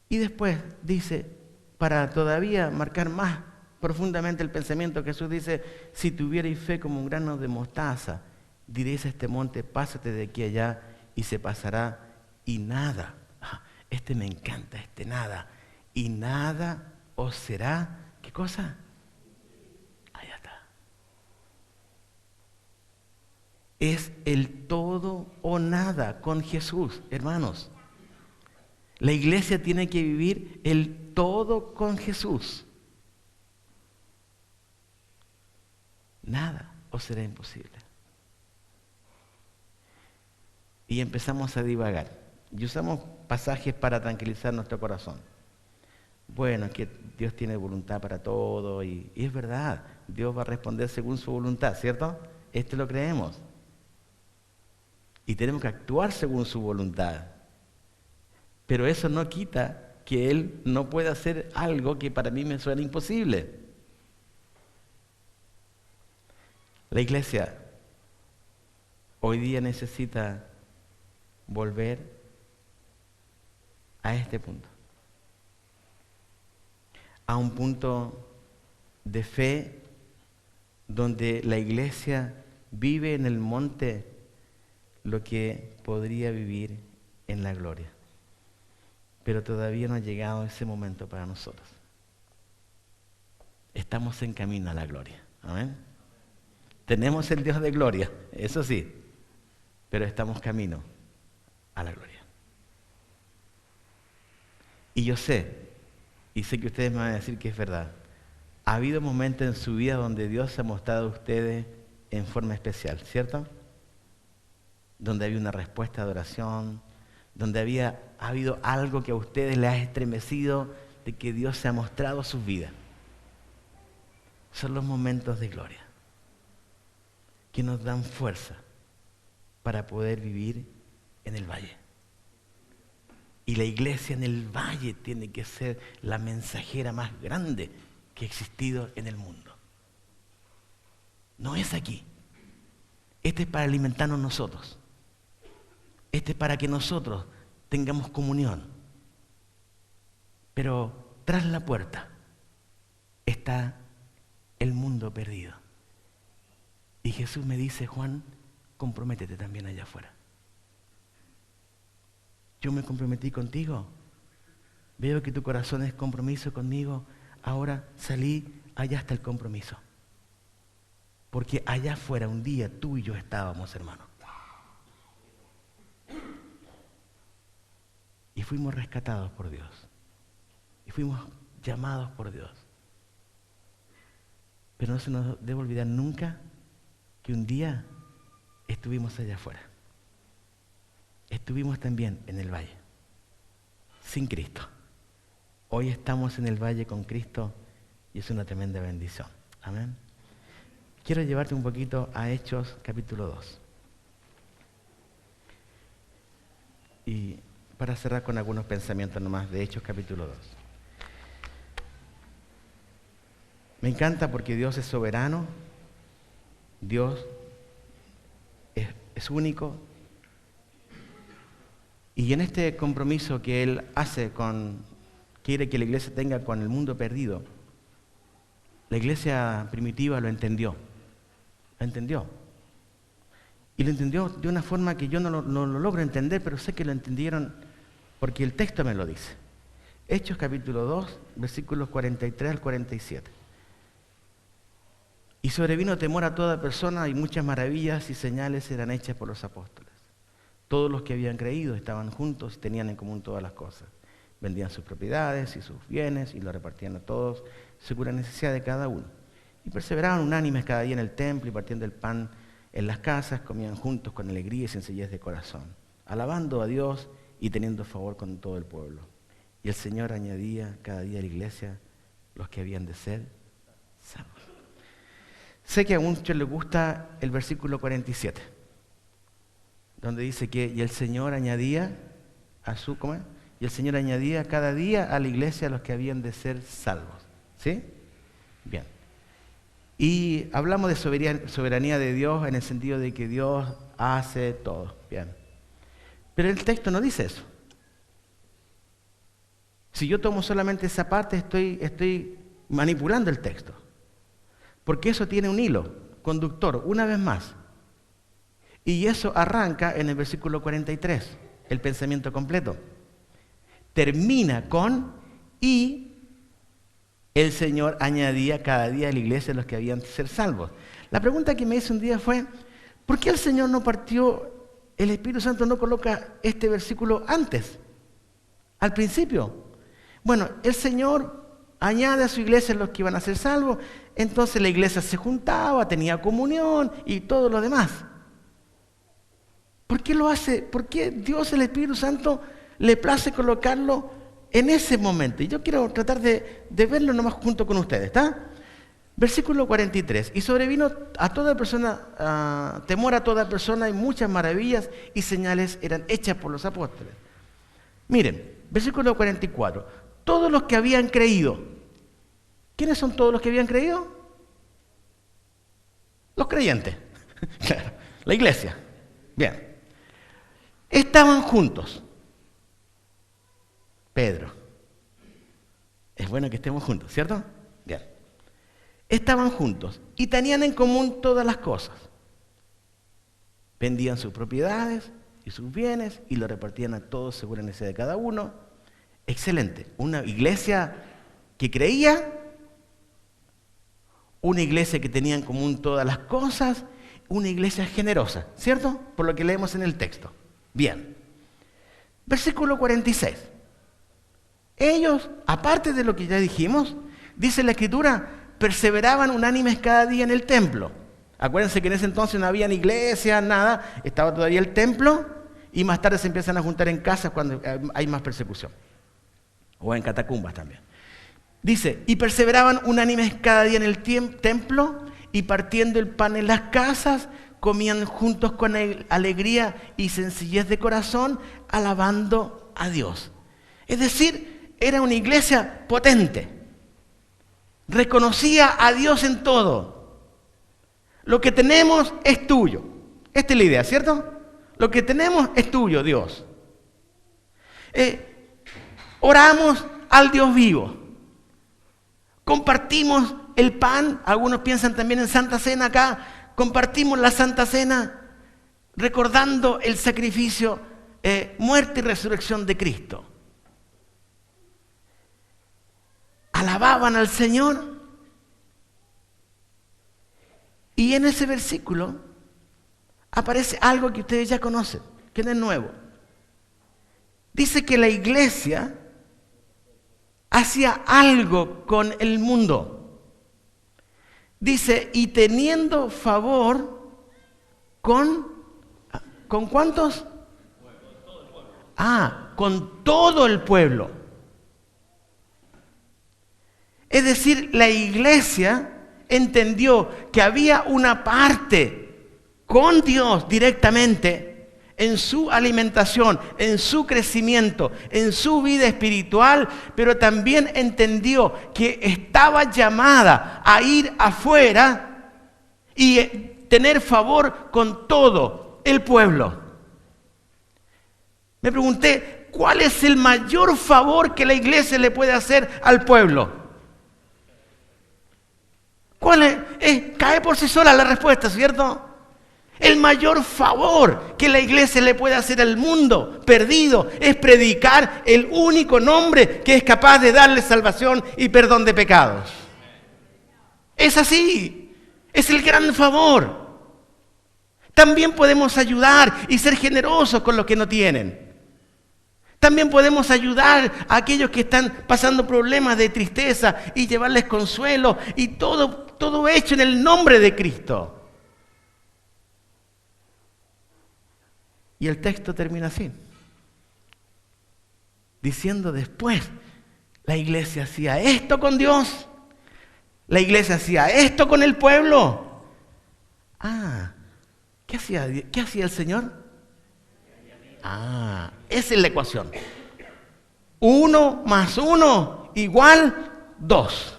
Y después dice, para todavía marcar más profundamente el pensamiento, Jesús dice, si tuvierais fe como un grano de mostaza, diréis a este monte, pásate de aquí a allá, y se pasará, y nada, este me encanta, nada, y nada os será, ¿qué cosa? Allá está. Es el todo o nada con Jesús, hermanos. La iglesia tiene que vivir el todo con Jesús. Nada os será imposible. Y empezamos a divagar. Y usamos pasajes para tranquilizar nuestro corazón. Bueno, es que Dios tiene voluntad para todo y es verdad. Dios va a responder según su voluntad, ¿cierto? Esto lo creemos. Y tenemos que actuar según su voluntad. Pero eso no quita que Él no pueda hacer algo que para mí me suena imposible. La iglesia hoy día necesita volver a este punto. A un punto de fe donde la iglesia vive en el monte lo que podría vivir en la gloria. pero todavía no ha llegado ese momento para nosotros. Estamos en camino a la gloria. Amén. Tenemos el Dios de gloria, eso sí, pero estamos camino a la gloria. Y yo sé, y sé que ustedes me van a decir que es verdad, ha habido momentos en su vida donde Dios se ha mostrado a ustedes en forma especial, ¿cierto? Donde había una respuesta de oración, donde ha habido algo que a ustedes les ha estremecido de que Dios se ha mostrado a sus vidas. Son los momentos de gloria que nos dan fuerza para poder vivir en el valle. Y la iglesia en el valle tiene que ser la mensajera más grande que ha existido en el mundo. No es aquí. Este es para alimentarnos nosotros. Este es para que nosotros tengamos comunión. Pero tras la puerta está el mundo perdido. Y Jesús me dice, Juan, comprométete también allá afuera. Yo me comprometí contigo. Veo que tu corazón es compromiso conmigo. Ahora salí, allá está el compromiso. Porque allá afuera un día tú y yo estábamos, hermano. Y fuimos rescatados por Dios. Y fuimos llamados por Dios. Pero no se nos debe olvidar nunca que un día estuvimos allá afuera. Estuvimos también en el valle, sin Cristo. Hoy estamos en el valle con Cristo y es una tremenda bendición. Amén. Quiero llevarte un poquito a Hechos capítulo 2. Y para cerrar con algunos pensamientos nomás de Hechos capítulo 2. Me encanta porque Dios es soberano, Dios es único. Y en este compromiso que Él hace quiere que la iglesia tenga con el mundo perdido, la iglesia primitiva lo entendió. Lo entendió. Y lo entendió de una forma que yo no lo logro entender, pero sé que lo entendieron porque el texto me lo dice. Hechos capítulo 2, versículos 43 al 47. Y sobrevino temor a toda persona y muchas maravillas y señales eran hechas por los apóstoles. Todos los que habían creído estaban juntos y tenían en común todas las cosas. Vendían sus propiedades y sus bienes y lo repartían a todos según la necesidad de cada uno. Y perseveraban unánimes cada día en el templo y partiendo el pan en las casas, comían juntos con alegría y sencillez de corazón, alabando a Dios y teniendo favor con todo el pueblo. Y el Señor añadía cada día a la iglesia los que habían de ser salvos. Sé que a muchos les gusta el versículo 47, donde dice que y el Señor añadía y el Señor añadía cada día a la iglesia los que habían de ser salvos. ¿Sí? Bien. Y hablamos de soberanía de Dios en el sentido de que Dios hace todo. Bien. Pero el texto no dice eso. Si yo tomo solamente esa parte, estoy manipulando el texto. Porque eso tiene un hilo conductor, una vez más. Y eso arranca en el versículo 43, el pensamiento completo. Termina con, y el Señor añadía cada día a la iglesia los que habían de ser salvos. La pregunta que me hice un día fue, ¿por qué el Señor no partió, el Espíritu Santo no coloca este versículo antes, al principio? Bueno, el Señor añade a su iglesia los que iban a ser salvos, entonces la iglesia se juntaba, tenía comunión y todo lo demás. ¿Por qué lo hace? ¿Por qué Dios, el Espíritu Santo, le place colocarlo en ese momento? Y yo quiero tratar de verlo nomás junto con ustedes, ¿está? Versículo 43. Y sobrevino a toda persona, temor a toda persona y muchas maravillas y señales eran hechas por los apóstoles. Miren, versículo 44. Todos los que habían creído. ¿Quiénes son todos los que habían creído? Los creyentes. Claro, la iglesia. Bien. Estaban juntos. Pedro. Es bueno que estemos juntos, ¿cierto? Bien. Estaban juntos y tenían en común todas las cosas. Vendían sus propiedades y sus bienes y lo repartían a todos según la necesidad de cada uno. Excelente. Una iglesia que creía, una iglesia que tenía en común todas las cosas, una iglesia generosa, ¿cierto? Por lo que leemos en el texto. Bien. Versículo 46. Ellos, aparte de lo que ya dijimos, dice la Escritura, perseveraban unánimes cada día en el templo. Acuérdense que en ese entonces no había ni iglesia, nada, estaba todavía el templo y más tarde se empiezan a juntar en casas cuando hay más persecución. O en catacumbas también. Dice, y perseveraban unánimes cada día en el templo y partiendo el pan en las casas, comían juntos con alegría y sencillez de corazón, alabando a Dios. Es decir, era una iglesia potente. Reconocía a Dios en todo. Lo que tenemos es tuyo. Esta es la idea, ¿cierto? Lo que tenemos es tuyo, Dios. Oramos al Dios vivo. Compartimos el pan. Algunos piensan también en Santa Cena acá. Compartimos la Santa Cena recordando el sacrificio, muerte y resurrección de Cristo. Alababan al Señor. Y en ese versículo aparece algo que ustedes ya conocen, que no es nuevo. Dice que la iglesia hacía algo con el mundo. Dice, y teniendo favor ¿con cuántos? Con todo el pueblo. Es decir, la iglesia entendió que había una parte con Dios directamente en su alimentación, en su crecimiento, en su vida espiritual, pero también entendió que estaba llamada a ir afuera y tener favor con todo el pueblo. Me pregunté, ¿cuál es el mayor favor que la iglesia le puede hacer al pueblo? ¿Cuál es? Cae por sí sola la respuesta, ¿cierto? El mayor favor que la iglesia le puede hacer al mundo perdido es predicar el único nombre que es capaz de darle salvación y perdón de pecados. Es así, es el gran favor. También podemos ayudar y ser generosos con los que no tienen. También podemos ayudar a aquellos que están pasando problemas de tristeza y llevarles consuelo y todo hecho en el nombre de Cristo. Y el texto termina así, diciendo después, la iglesia hacía esto con Dios, la iglesia hacía esto con el pueblo. ¿Qué hacía el Señor? Esa es la ecuación. 1 más 1 igual 2.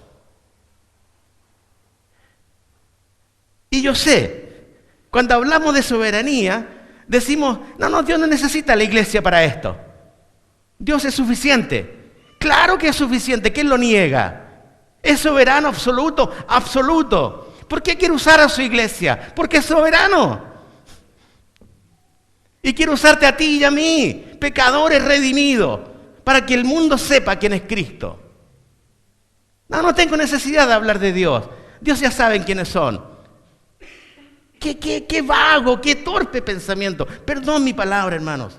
Y yo sé, cuando hablamos de soberanía, decimos, no, Dios no necesita la iglesia para esto. Dios es suficiente. Claro que es suficiente, ¿quién lo niega? Es soberano absoluto, absoluto. ¿Por qué quiere usar a su iglesia? Porque es soberano. Y quiere usarte a ti y a mí, pecadores redimidos, para que el mundo sepa quién es Cristo. No tengo necesidad de hablar de Dios. Dios ya sabe quiénes son. Qué vago, qué torpe pensamiento. Perdón mi palabra, hermanos.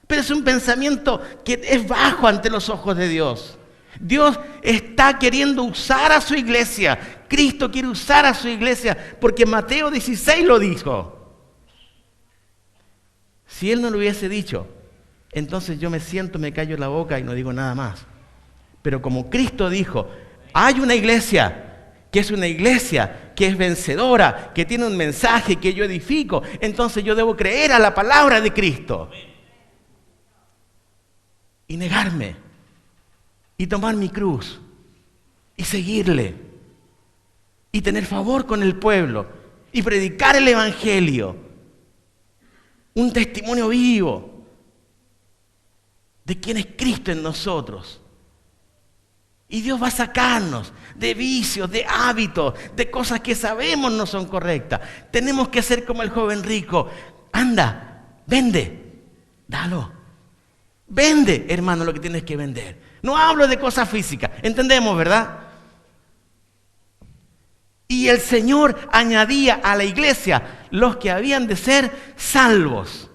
Pero es un pensamiento que es bajo ante los ojos de Dios. Dios está queriendo usar a su iglesia. Cristo quiere usar a su iglesia porque Mateo 16 lo dijo. Si Él no lo hubiese dicho, entonces yo me siento, me callo la boca y no digo nada más. Pero como Cristo dijo, hay una iglesia que es una iglesia que es vencedora, que tiene un mensaje que yo edifico, entonces yo debo creer a la palabra de Cristo. Y negarme, y tomar mi cruz, y seguirle, y tener favor con el pueblo, y predicar el evangelio. Un testimonio vivo de quién es Cristo en nosotros. Y Dios va a sacarnos de vicios, de hábitos, de cosas que sabemos no son correctas. Tenemos que ser como el joven rico. Anda, vende, dalo. Vende, hermano, lo que tienes que vender. No hablo de cosas físicas, entendemos, ¿verdad? Y el Señor añadía a la iglesia los que habían de ser salvos.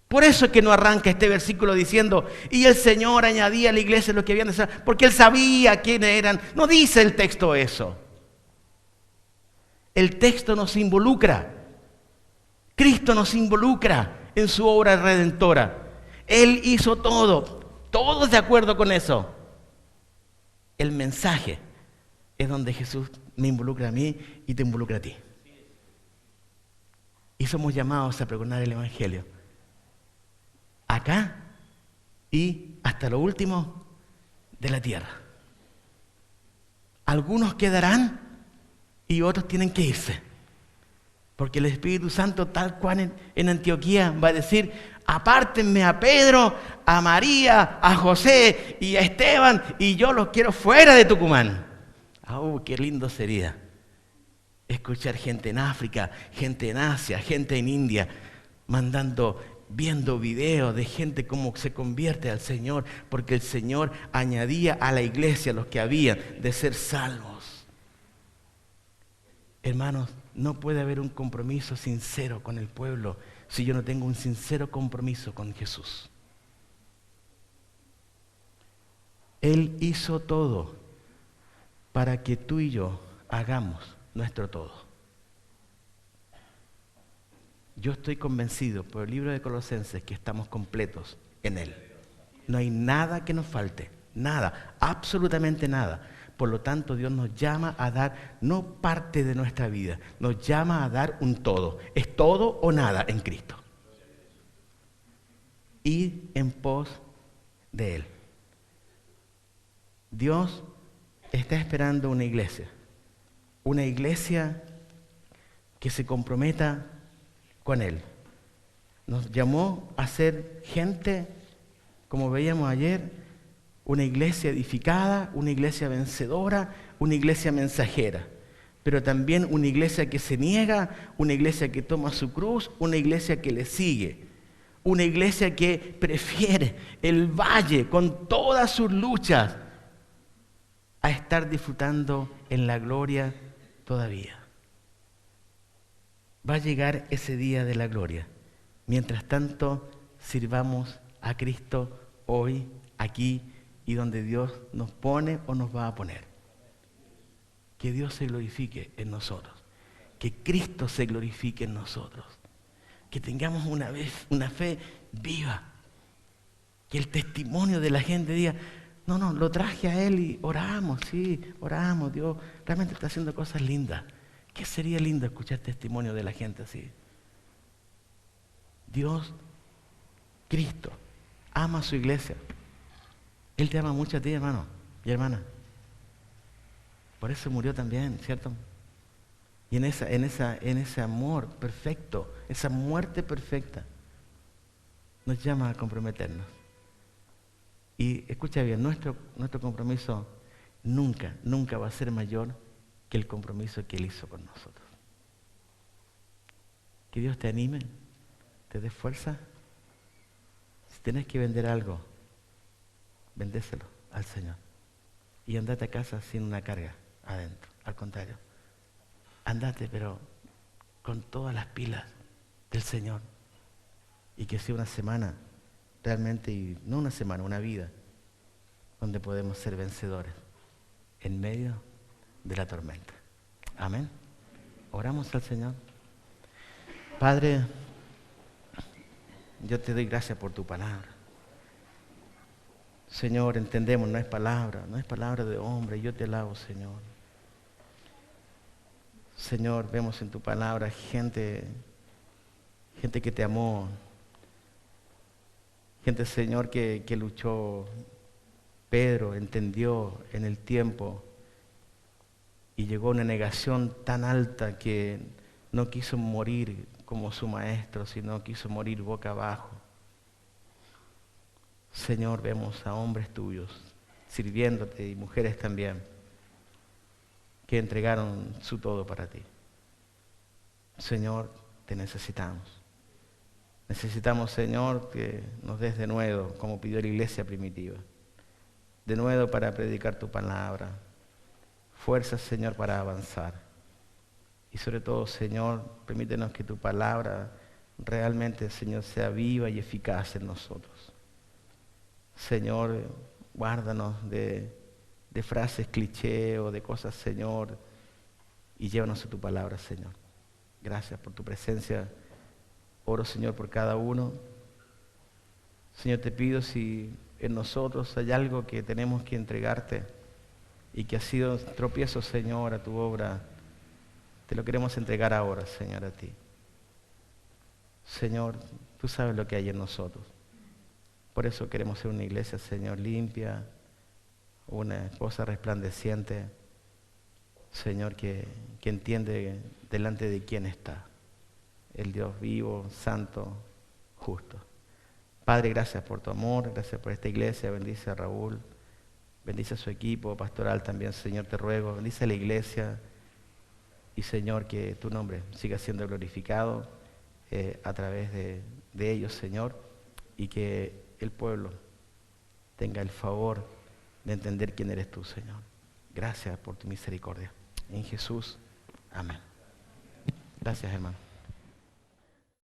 Por eso es que no arranca este versículo diciendo, y el Señor añadía a la iglesia los que habían de ser, porque Él sabía quiénes eran. No dice el texto eso. El texto nos involucra. Cristo nos involucra en su obra redentora. Él hizo todo, todos de acuerdo con eso. El mensaje es donde Jesús me involucra a mí y te involucra a ti. Y somos llamados a pregonar el Evangelio. Acá y hasta lo último de la tierra. Algunos quedarán y otros tienen que irse. Porque el Espíritu Santo, tal cual en Antioquía, va a decir, apártenme a Pedro, a María, a José y a Esteban, y yo los quiero fuera de Tucumán. Qué lindo sería escuchar gente en África, gente en Asia, gente en India, viendo videos de gente cómo se convierte al Señor, porque el Señor añadía a la iglesia los que habían de ser salvos. Hermanos, no puede haber un compromiso sincero con el pueblo si yo no tengo un sincero compromiso con Jesús. Él hizo todo para que tú y yo hagamos nuestro todo. Yo estoy convencido por el libro de Colosenses que estamos completos en Él. No hay nada que nos falte, nada, absolutamente nada. Por lo tanto, Dios nos llama a dar no parte de nuestra vida, nos llama a dar un todo. Es todo o nada en Cristo. Ir en pos de Él. Dios está esperando una iglesia que se comprometa con Él. Nos llamó a ser gente, como veíamos ayer, una iglesia edificada, una iglesia vencedora, una iglesia mensajera, pero también una iglesia que se niega, una iglesia que toma su cruz, una iglesia que le sigue, una iglesia que prefiere el valle con todas sus luchas a estar disfrutando en la gloria todavía. Va a llegar ese día de la gloria. Mientras tanto, sirvamos a Cristo hoy, aquí, y donde Dios nos pone o nos va a poner. Que Dios se glorifique en nosotros. Que Cristo se glorifique en nosotros. Que tengamos una fe viva. Que el testimonio de la gente diga, no, lo traje a Él y oramos, Dios realmente está haciendo cosas lindas. ¿Qué sería lindo escuchar testimonio de la gente así? Dios, Cristo, ama a su iglesia. Él te ama mucho a ti, hermano y hermana. Por eso murió también, ¿cierto? Y en ese amor perfecto, esa muerte perfecta, nos llama a comprometernos. Y escucha bien, nuestro compromiso nunca va a ser mayor que el compromiso que Él hizo con nosotros. Que Dios te anime, te dé fuerza. Si tienes que vender algo, vendéselo al Señor. Y andate a casa sin una carga adentro. Al contrario, andate pero con todas las pilas del Señor. Y que sea una semana, realmente, y no una semana, una vida, donde podemos ser vencedores en medio de la tormenta. Amén. Oramos al Señor. Padre, yo te doy gracias por tu palabra. Señor, entendemos, no es palabra de hombre, yo te alabo, Señor. Señor, vemos en tu palabra gente que te amó, gente, Señor, que luchó. Pedro entendió en el tiempo y llegó a una negación tan alta que no quiso morir como su maestro, sino quiso morir boca abajo. Señor, vemos a hombres tuyos sirviéndote y mujeres también que entregaron su todo para ti. Señor, te necesitamos. Necesitamos, Señor, que nos des de nuevo, como pidió la iglesia primitiva, de nuevo para predicar tu palabra. Fuerza, Señor, para avanzar. Y sobre todo, Señor, permítenos que tu palabra realmente, Señor, sea viva y eficaz en nosotros. Señor, guárdanos de frases cliché o de cosas, Señor, y llévanos a tu palabra, Señor. Gracias por tu presencia. Oro, Señor, por cada uno. Señor, te pido si en nosotros hay algo que tenemos que entregarte y que ha sido tropiezo, Señor, a tu obra, te lo queremos entregar ahora, Señor, a ti. Señor, tú sabes lo que hay en nosotros. Por eso queremos ser una iglesia, Señor, limpia, una esposa resplandeciente, Señor, que entiende delante de quién está. El Dios vivo, santo, justo. Padre, gracias por tu amor, gracias por esta iglesia, bendice a Raúl, bendice a su equipo pastoral también, Señor, te ruego, bendice a la iglesia y, Señor, que tu nombre siga siendo glorificado a través de ellos, Señor, y que el pueblo tenga el favor de entender quién eres tú, Señor. Gracias por tu misericordia. En Jesús, amén. Gracias, hermano.